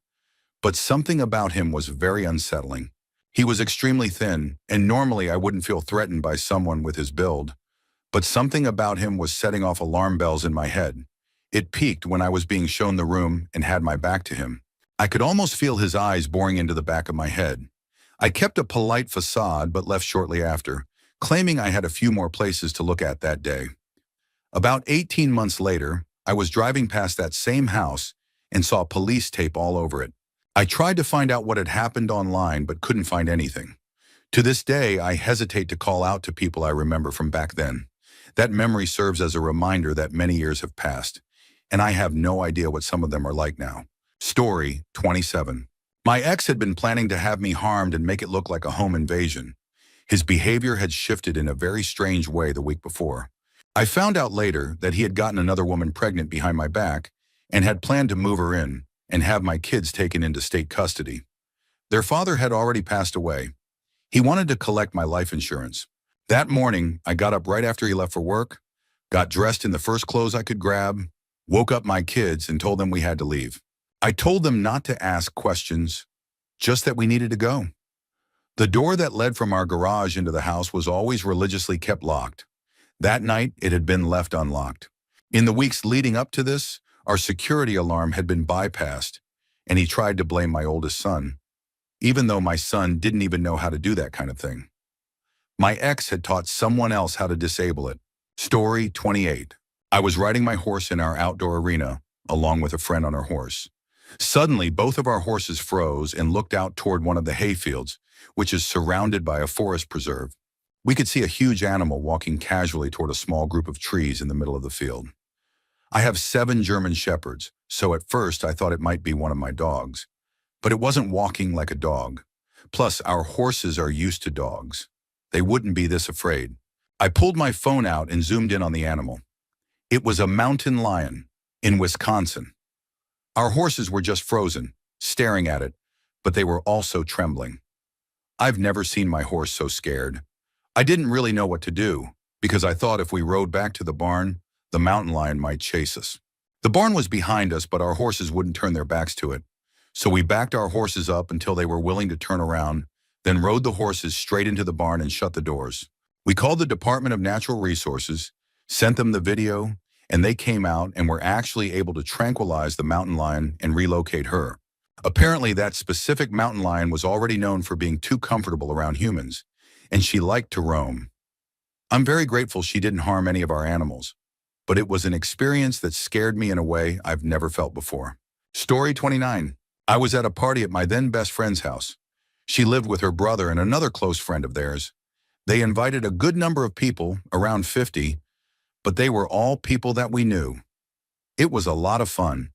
But something about him was very unsettling. He was extremely thin, and normally I wouldn't feel threatened by someone with his build. But something about him was setting off alarm bells in my head. It peaked when I was being shown the room and had my back to him. I could almost feel his eyes boring into the back of my head. I kept a polite facade but left shortly after, claiming I had a few more places to look at that day. About 18 months later, I was driving past that same house and saw police tape all over it. I tried to find out what had happened online but couldn't find anything. To this day, I hesitate to call out to people I remember from back then. That memory serves as a reminder that many years have passed, and I have no idea what some of them are like now. Story 27. My ex had been planning to have me harmed and make it look like a home invasion. His behavior had shifted in a very strange way the week before. I found out later that he had gotten another woman pregnant behind my back and had planned to move her in and have my kids taken into state custody. Their father had already passed away. He wanted to collect my life insurance. That morning, I got up right after he left for work, got dressed in the first clothes I could grab, woke up my kids and told them we had to leave. I told them not to ask questions, just that we needed to go. The door that led from our garage into the house was always religiously kept locked. That night, it had been left unlocked. In the weeks leading up to this, Our security alarm had been bypassed, and he tried to blame my oldest son, even though my son didn't even know how to do that kind of thing. My ex had taught someone else how to disable it. Story 28. I was riding my horse in our outdoor arena, along with a friend on her horse. Suddenly, both of our horses froze and looked out toward one of the hayfields, which is surrounded by a forest preserve. We could see a huge animal walking casually toward a small group of trees in the middle of the field. I have 7 German shepherds, so at first I thought it might be one of my dogs. But it wasn't walking like a dog. Plus, our horses are used to dogs. They wouldn't be this afraid. I pulled my phone out and zoomed in on the animal. It was a mountain lion in Wisconsin. Our horses were just frozen, staring at it, but they were also trembling. I've never seen my horse so scared. I didn't really know what to do, because I thought if we rode back to the barn, the mountain lion might chase us. The barn was behind us, but our horses wouldn't turn their backs to it. So we backed our horses up until they were willing to turn around, then rode the horses straight into the barn and shut the doors. We called the Department of Natural Resources, sent them the video, and they came out and were actually able to tranquilize the mountain lion and relocate her. Apparently, that specific mountain lion was already known for being too comfortable around humans, and she liked to roam. I'm very grateful she didn't harm any of our animals, but it was an experience that scared me in a way I've never felt before. Story 29. I was at a party at my then best friend's house. She lived with her brother and another close friend of theirs. They invited a good number of people, around 50, but they were all people that we knew. It was a lot of fun.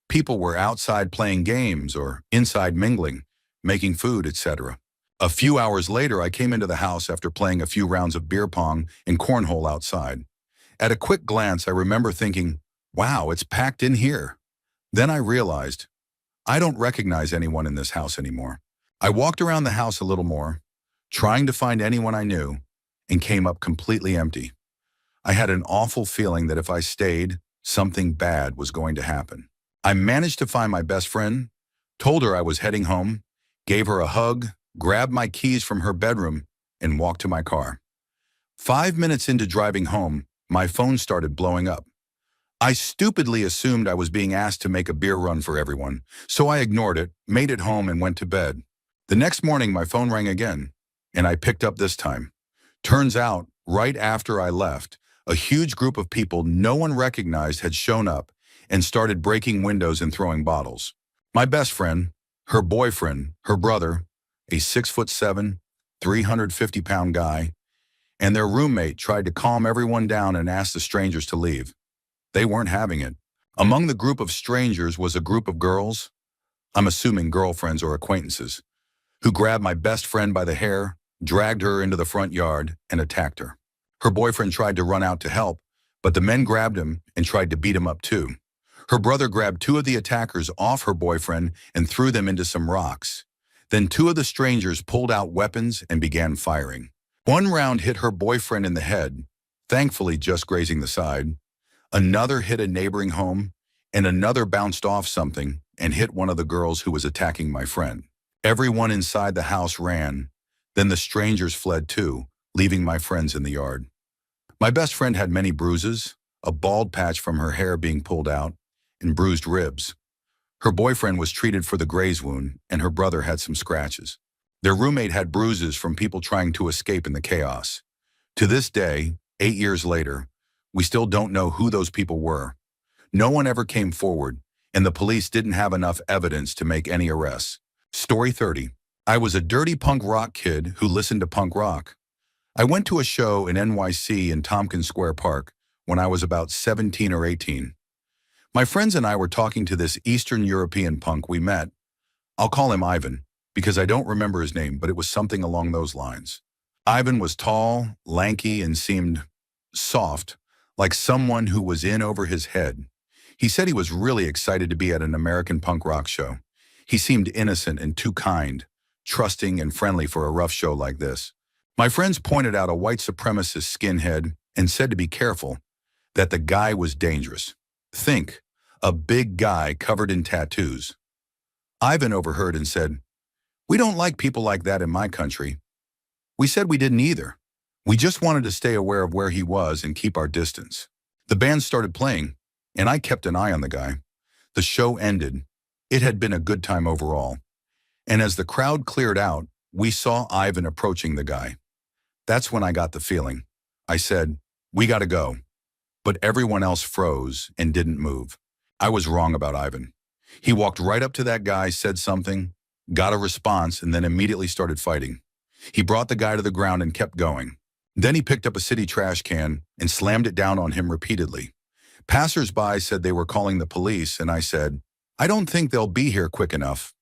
People were outside playing games or inside mingling, making food, etc. A few hours later, I came into the house after playing a few rounds of beer pong and cornhole outside. At a quick glance, I remember thinking, wow, it's packed in here. Then I realized, I don't recognize anyone in this house anymore. I walked around the house a little more, trying to find anyone I knew, and came up completely empty. I had an awful feeling that if I stayed, something bad was going to happen. I managed to find my best friend, told her I was heading home, gave her a hug, grabbed my keys from her bedroom, and walked to my car. 5 minutes into driving home, my phone started blowing up. I stupidly assumed I was being asked to make a beer run for everyone, so I ignored it, made it home, and went to bed. The next morning, my phone rang again, and I picked up this time. Turns out, right after I left, a huge group of people no one recognized had shown up and started breaking windows and throwing bottles. My best friend, her boyfriend, her brother, a 6'7", 350-pound guy, and their roommate tried to calm everyone down and ask the strangers to leave. They weren't having it. Among the group of strangers was a group of girls, I'm assuming girlfriends or acquaintances, who grabbed my best friend by the hair, dragged her into the front yard, and attacked her. Her boyfriend tried to run out to help, but the men grabbed him and tried to beat him up too. Her brother grabbed 2 of the attackers off her boyfriend and threw them into some rocks. Then 2 of the strangers pulled out weapons and began firing. One round hit her boyfriend in the head, thankfully just grazing the side. Another hit a neighboring home, and another bounced off something and hit one of the girls who was attacking my friend. Everyone inside the house ran. Then the strangers fled too, leaving my friends in the yard. My best friend had many bruises, a bald patch from her hair being pulled out, and bruised ribs. Her boyfriend was treated for the graze wound, and her brother had some scratches. Their roommate had bruises from people trying to escape in the chaos. To this day, 8 years later, we still don't know who those people were. No one ever came forward, and the police didn't have enough evidence to make any arrests. Story 30. I was a dirty punk rock kid who listened to punk rock. I went to a show in NYC in Tompkins Square Park when I was about 17 or 18. My friends and I were talking to this Eastern European punk we met. I'll call him Ivan, because I don't remember his name, but it was something along those lines. Ivan was tall, lanky, and seemed soft, like someone who was in over his head. He said he was really excited to be at an American punk rock show. He seemed innocent and too kind, trusting and friendly for a rough show like this. My friends pointed out a white supremacist skinhead and said to be careful, that the guy was dangerous. Think, a big guy covered in tattoos. Ivan overheard and said, "We don't like people like that in my country." We said we didn't either. We just wanted to stay aware of where he was and keep our distance. The band started playing, and I kept an eye on the guy. The show ended. It had been a good time overall. And as the crowd cleared out, we saw Ivan approaching the guy. That's when I got the feeling. I said, "We gotta go." But everyone else froze and didn't move. I was wrong about Ivan. He walked right up to that guy, said something, got a response, and then immediately started fighting. He brought the guy to the ground and kept going. Then he picked up a city trash can and slammed it down on him repeatedly. Passers-by said they were calling the police, and I said, "I don't think they'll be here quick enough."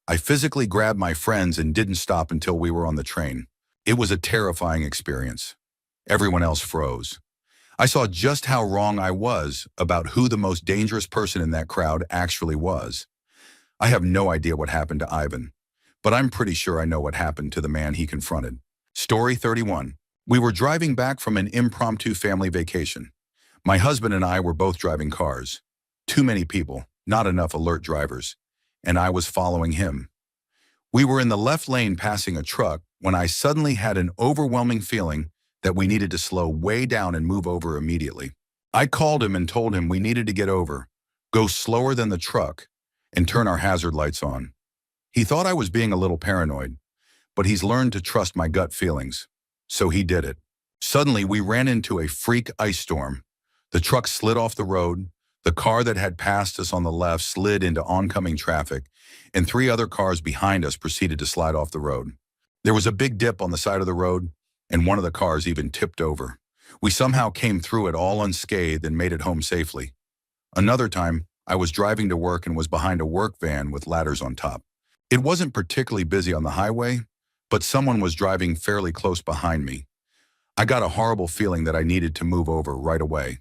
I physically grabbed my friends and didn't stop until we were on the train. It was a terrifying experience. Everyone else froze. I saw just how wrong I was about who the most dangerous person in that crowd actually was. I have no idea what happened to Ivan, but I'm pretty sure I know what happened to the man he confronted. Story 31. We were driving back from an impromptu family vacation. My husband and I were both driving cars. Too many people, not enough alert drivers, and I was following him. We were in the left lane passing a truck when I suddenly had an overwhelming feeling that we needed to slow way down and move over immediately. I called him and told him we needed to get over, go slower than the truck, and turn our hazard lights on. He thought I was being a little paranoid, but he's learned to trust my gut feelings, so he did it. Suddenly, we ran into a freak ice storm. The truck slid off the road, the car that had passed us on the left slid into oncoming traffic, and 3 other cars behind us proceeded to slide off the road. There was a big dip on the side of the road, and one of the cars even tipped over. We somehow came through it all unscathed and made it home safely. Another time, I was driving to work and was behind a work van with ladders on top. It wasn't particularly busy on the highway, but someone was driving fairly close behind me. I got a horrible feeling that I needed to move over right away.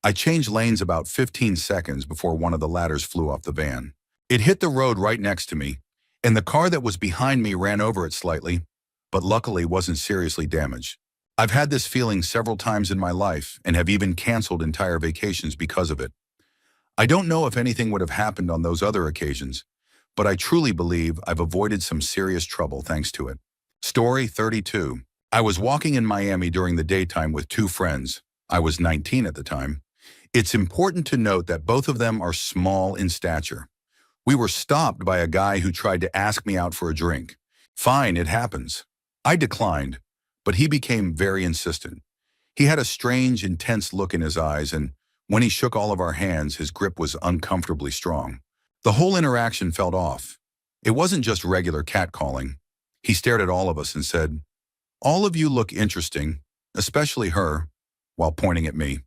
I changed lanes about 15 seconds before one of the ladders flew off the van. It hit the road right next to me, and the car that was behind me ran over it slightly, but luckily wasn't seriously damaged. I've had this feeling several times in my life and have even canceled entire vacations because of it. I don't know if anything would have happened on those other occasions, but I truly believe I've avoided some serious trouble thanks to it. Story 32. I was walking in Miami during the daytime with 2 friends. I was 19 at the time. It's important to note that both of them are small in stature. We were stopped by a guy who tried to ask me out for a drink. Fine, it happens. I declined, but he became very insistent. He had a strange, intense look in his eyes, and when he shook all of our hands, his grip was uncomfortably strong. The whole interaction felt off. It wasn't just regular catcalling. He stared at all of us and said, "All of you look interesting, especially her," while pointing at me.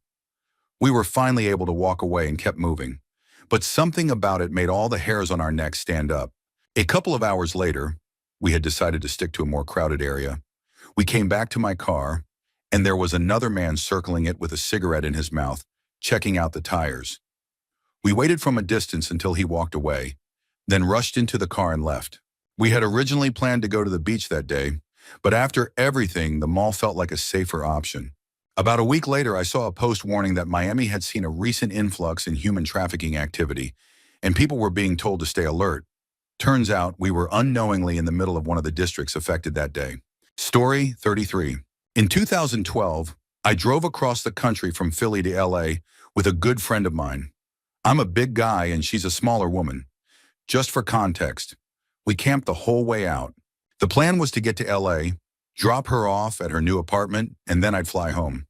We were finally able to walk away and kept moving, but something about it made all the hairs on our necks stand up. A couple of hours later, we had decided to stick to a more crowded area. We came back to my car, and there was another man circling it with a cigarette in his mouth, checking out the tires. We waited from a distance until he walked away, then rushed into the car and left. We had originally planned to go to the beach that day, but after everything, the mall felt like a safer option. About a week later, I saw a post warning that Miami had seen a recent influx in human trafficking activity, and people were being told to stay alert. Turns out we were unknowingly in the middle of one of the districts affected that day. Story 33. In 2012, I drove across the country from Philly to LA with a good friend of mine. I'm a big guy and she's a smaller woman. Just for context, we camped the whole way out. The plan was to get to LA, drop her off at her new apartment, and then I'd fly home.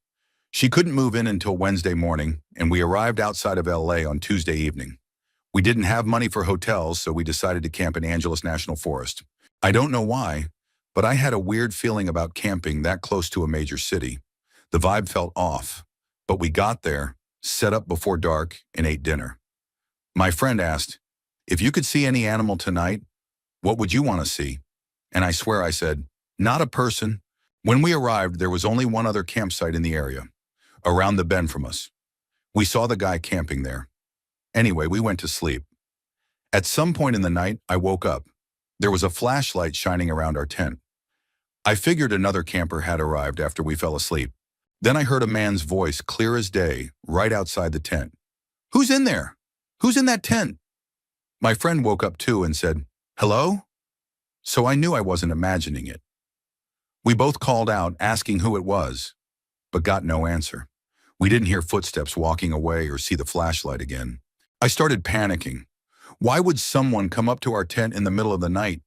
She couldn't move in until Wednesday morning, and we arrived outside of LA on Tuesday evening. We didn't have money for hotels, so we decided to camp in Angeles National Forest. I don't know why, but I had a weird feeling about camping that close to a major city. The vibe felt off, but we got there, set up before dark, and ate dinner. My friend asked, "If you could see any animal tonight, what would you want to see?" And I swear I said, "Not a person." When we arrived, there was only one other campsite in the area, around the bend from us. We saw the guy camping there. Anyway, we went to sleep. At some point in the night, I woke up. There was a flashlight shining around our tent. I figured another camper had arrived after we fell asleep. Then I heard a man's voice, clear as day, right outside the tent. "Who's in there? Who's in that tent?" My friend woke up too and said, "Hello?" So I knew I wasn't imagining it. We both called out, asking who it was, but got no answer. We didn't hear footsteps walking away or see the flashlight again. I started panicking. Why would someone come up to our tent in the middle of the night?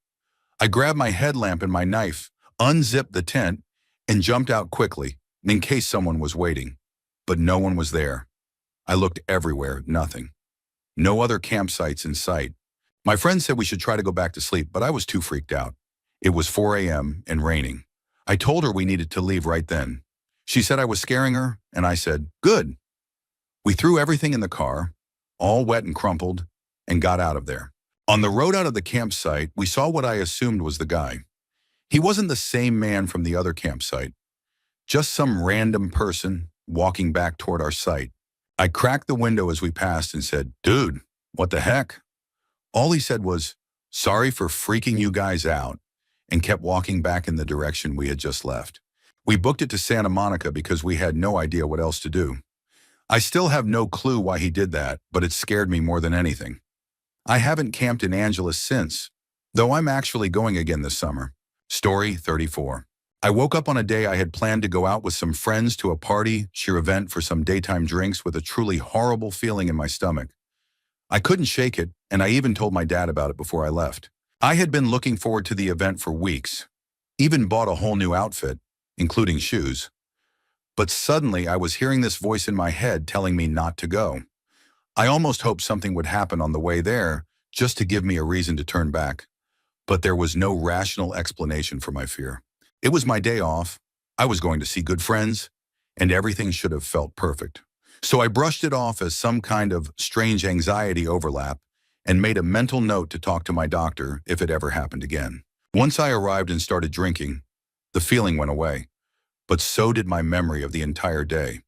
I grabbed my headlamp and my knife, unzipped the tent, and jumped out quickly, in case someone was waiting. But no one was there. I looked everywhere, nothing. No other campsites in sight. My friend said we should try to go back to sleep, but I was too freaked out. It was 4 a.m. and raining. I told her we needed to leave right then. She said I was scaring her, and I said, good. We threw everything in the car, all wet and crumpled, and got out of there. On the road out of the campsite, we saw what I assumed was the guy. He wasn't the same man from the other campsite, just some random person walking back toward our site. I cracked the window as we passed and said, dude, what the heck? All he said was, sorry for freaking you guys out, and kept walking back in the direction we had just left. We booked it to Santa Monica because we had no idea what else to do. I still have no clue why he did that, but it scared me more than anything. I haven't camped in Angeles since, though I'm actually going again this summer. Story 34. I woke up on a day I had planned to go out with some friends to a party, sheer event for some daytime drinks with a truly horrible feeling in my stomach. I couldn't shake it, and I even told my dad about it before I left. I had been looking forward to the event for weeks, even bought a whole new outfit, including shoes. But suddenly I was hearing this voice in my head telling me not to go. I almost hoped something would happen on the way there, just to give me a reason to turn back. But there was no rational explanation for my fear. It was my day off, I was going to see good friends, and everything should have felt perfect. So I brushed it off as some kind of strange anxiety overlap and made a mental note to talk to my doctor if it ever happened again. Once I arrived and started drinking, the feeling went away, but so did my memory of the entire day.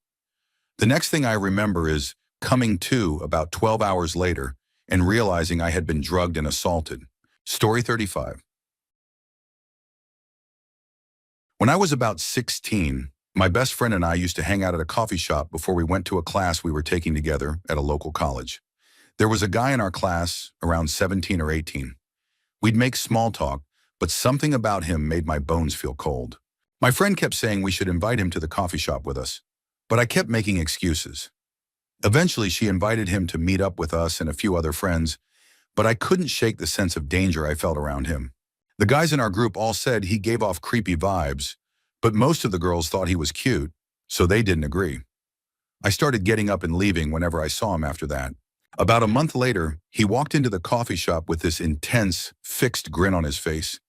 The next thing I remember is coming to about 12 hours later and realizing I had been drugged and assaulted. Story 35. When I was about 16, my best friend and I used to hang out at a coffee shop before we went to a class we were taking together at a local college. There was a guy in our class, around 17 or 18. We'd make small talk, but something about him made my bones feel cold. My friend kept saying we should invite him to the coffee shop with us, but I kept making excuses. Eventually, she invited him to meet up with us and a few other friends, but I couldn't shake the sense of danger I felt around him. The guys in our group all said he gave off creepy vibes, but most of the girls thought he was cute, so they didn't agree. I started getting up and leaving whenever I saw him after that. About a month later, he walked into the coffee shop with this intense, fixed grin on his face.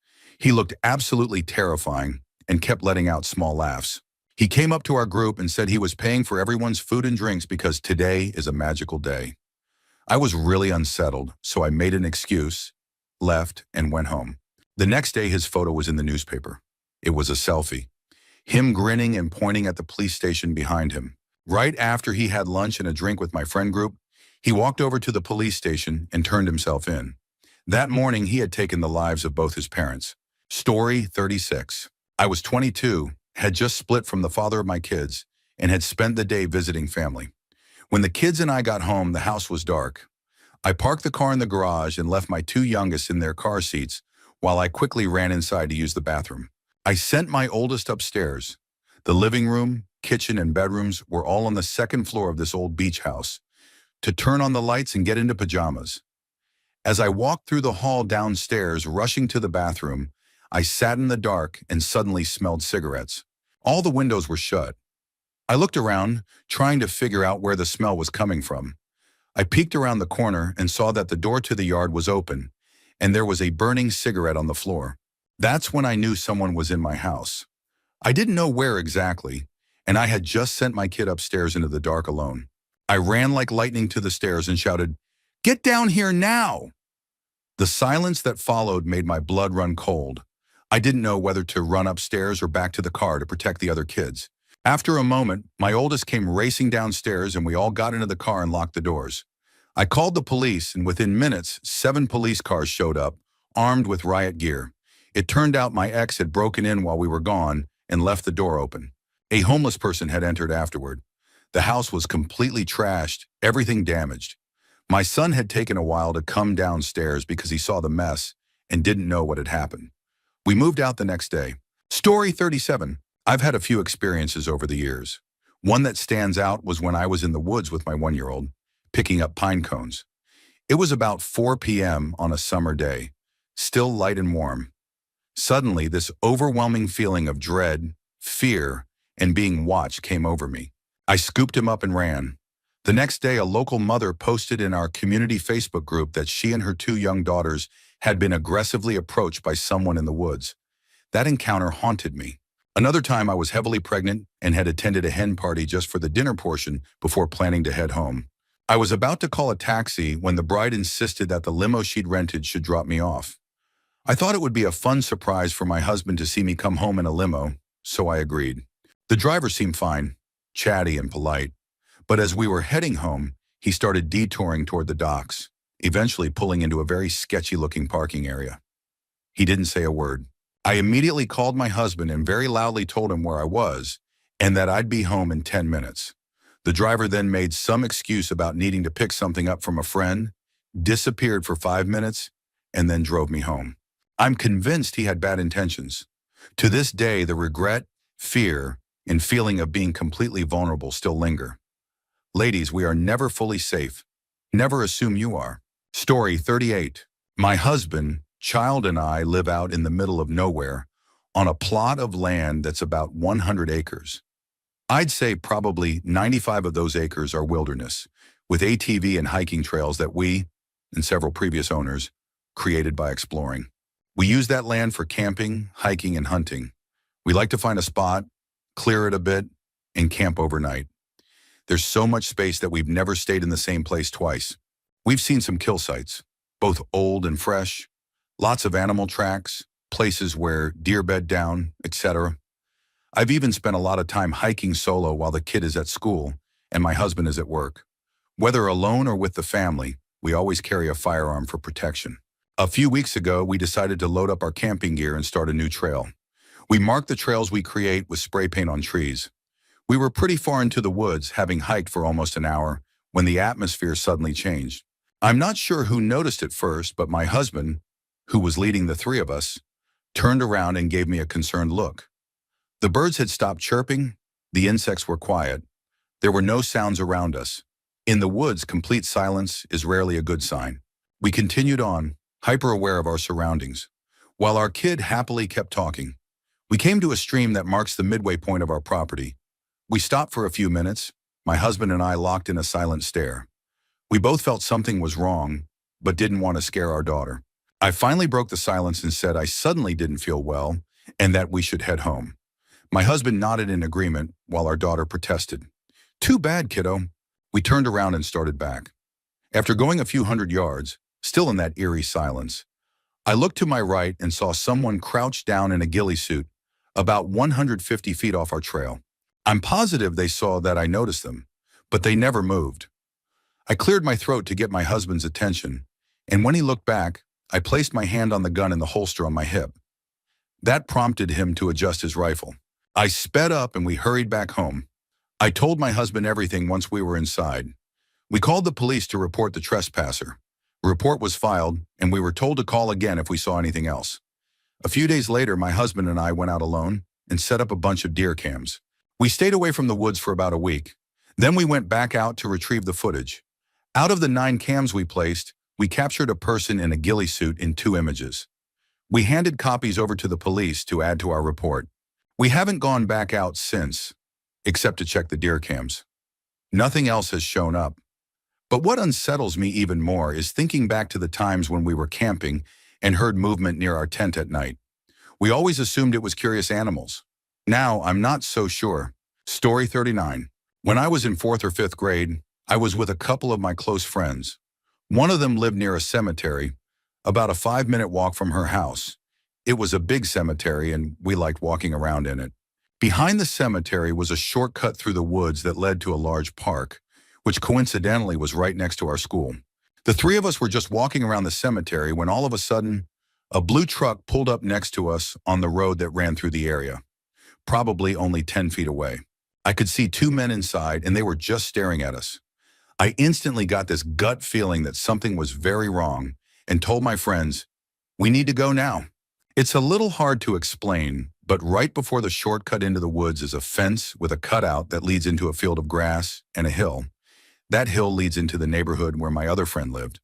He looked absolutely terrifying and kept letting out small laughs. He came up to our group and said he was paying for everyone's food and drinks because today is a magical day. I was really unsettled, so I made an excuse, left, and went home. The next day, his photo was in the newspaper. It was a selfie. Him grinning and pointing at the police station behind him. Right after he had lunch and a drink with my friend group, he walked over to the police station and turned himself in. That morning, he had taken the lives of both his parents. Story 36. I was 22, had just split from the father of my kids, and had spent the day visiting family. When the kids and I got home, the house was dark. I parked the car in the garage and left my two youngest in their car seats while I quickly ran inside to use the bathroom. I sent my oldest upstairs. The living room, kitchen, and bedrooms were all on the second floor of this old beach house, to turn on the lights and get into pajamas. As I walked through the hall downstairs, rushing to the bathroom, I sat in the dark and suddenly smelled cigarettes. All the windows were shut. I looked around, trying to figure out where the smell was coming from. I peeked around the corner and saw that the door to the yard was open, and there was a burning cigarette on the floor. That's when I knew someone was in my house. I didn't know where exactly, and I had just sent my kid upstairs into the dark alone. I ran like lightning to the stairs and shouted, "Get down here now!" The silence that followed made my blood run cold. I didn't know whether to run upstairs or back to the car to protect the other kids. After a moment, my oldest came racing downstairs and we all got into the car and locked the doors. I called the police, and within minutes, 7 police cars showed up, armed with riot gear. It turned out my ex had broken in while we were gone and left the door open. A homeless person had entered afterward. The house was completely trashed, everything damaged. My son had taken a while to come downstairs because he saw the mess and didn't know what had happened. We moved out the next day. Story 37. I've had a few experiences over the years. One that stands out was when I was in the woods with my 1-year-old, picking up pine cones. It was about 4 p.m. on a summer day, still light and warm. Suddenly, this overwhelming feeling of dread, fear, and being watched came over me. I scooped him up and ran. The next day, a local mother posted in our community Facebook group that she and her 2 young daughters had been aggressively approached by someone in the woods. That encounter haunted me. Another time, I was heavily pregnant and had attended a hen party just for the dinner portion before planning to head home. I was about to call a taxi when the bride insisted that the limo she'd rented should drop me off. I thought it would be a fun surprise for my husband to see me come home in a limo, so I agreed. The driver seemed fine, chatty and polite, but as we were heading home, he started detouring toward the docks, eventually pulling into a very sketchy-looking parking area. He didn't say a word. I immediately called my husband and very loudly told him where I was and that I'd be home in 10 minutes. The driver then made some excuse about needing to pick something up from a friend, disappeared for 5 minutes, and then drove me home. I'm convinced he had bad intentions. To this day, the regret, fear, and feeling of being completely vulnerable still linger. Ladies, we are never fully safe. Never assume you are. Story 38. My husband, child, and I live out in the middle of nowhere on a plot of land that's about 100 acres. I'd say probably 95 of those acres are wilderness, with ATV and hiking trails that we, and several previous owners, created by exploring. We use that land for camping, hiking, and hunting. We like to find a spot, clear it a bit, and camp overnight. There's so much space that we've never stayed in the same place twice. We've seen some kill sites, both old and fresh, lots of animal tracks, places where deer bed down, etc. I've even spent a lot of time hiking solo while the kid is at school and my husband is at work. Whether alone or with the family, we always carry a firearm for protection. A few weeks ago, we decided to load up our camping gear and start a new trail. We mark the trails we create with spray paint on trees. We were pretty far into the woods, having hiked for almost an hour, when the atmosphere suddenly changed. I'm not sure who noticed it first, but my husband, who was leading the 3 of us, turned around and gave me a concerned look. The birds had stopped chirping, the insects were quiet. There were no sounds around us. In the woods, complete silence is rarely a good sign. We continued on, hyper-aware of our surroundings, while our kid happily kept talking. We came to a stream that marks the midway point of our property. We stopped for a few minutes, my husband and I locked in a silent stare. We both felt something was wrong, but didn't want to scare our daughter. I finally broke the silence and said I suddenly didn't feel well and that we should head home. My husband nodded in agreement while our daughter protested. "Too bad, kiddo." We turned around and started back. After going a few hundred yards, still in that eerie silence, I looked to my right and saw someone crouched down in a ghillie suit about 150 feet off our trail. I'm positive they saw that I noticed them, but they never moved. I cleared my throat to get my husband's attention, and when he looked back, I placed my hand on the gun in the holster on my hip. That prompted him to adjust his rifle. I sped up and we hurried back home. I told my husband everything once we were inside. We called the police to report the trespasser. A report was filed, and we were told to call again if we saw anything else. A few days later, my husband and I went out alone and set up a bunch of deer cams. We stayed away from the woods for about a week. Then we went back out to retrieve the footage. Out of the 9 cams we placed, we captured a person in a ghillie suit in 2 images. We handed copies over to the police to add to our report. We haven't gone back out since, except to check the deer cams. Nothing else has shown up. But what unsettles me even more is thinking back to the times when we were camping and heard movement near our tent at night. We always assumed it was curious animals. Now, I'm not so sure. Story 39. When I was in 4th or 5th grade, I was with a couple of my close friends. One of them lived near a cemetery, about a 5-minute walk from her house. It was a big cemetery, and we liked walking around in it. Behind the cemetery was a shortcut through the woods that led to a large park, which coincidentally was right next to our school. The 3 of us were just walking around the cemetery when all of a sudden, a blue truck pulled up next to us on the road that ran through the area, probably only 10 feet away. I could see 2 men inside, and they were just staring at us. I instantly got this gut feeling that something was very wrong and told my friends, "We need to go now." It's a little hard to explain, But right before the shortcut into the woods is a fence with a cutout that leads into a field of grass and a hill. That hill leads into the neighborhood where my other friend lived.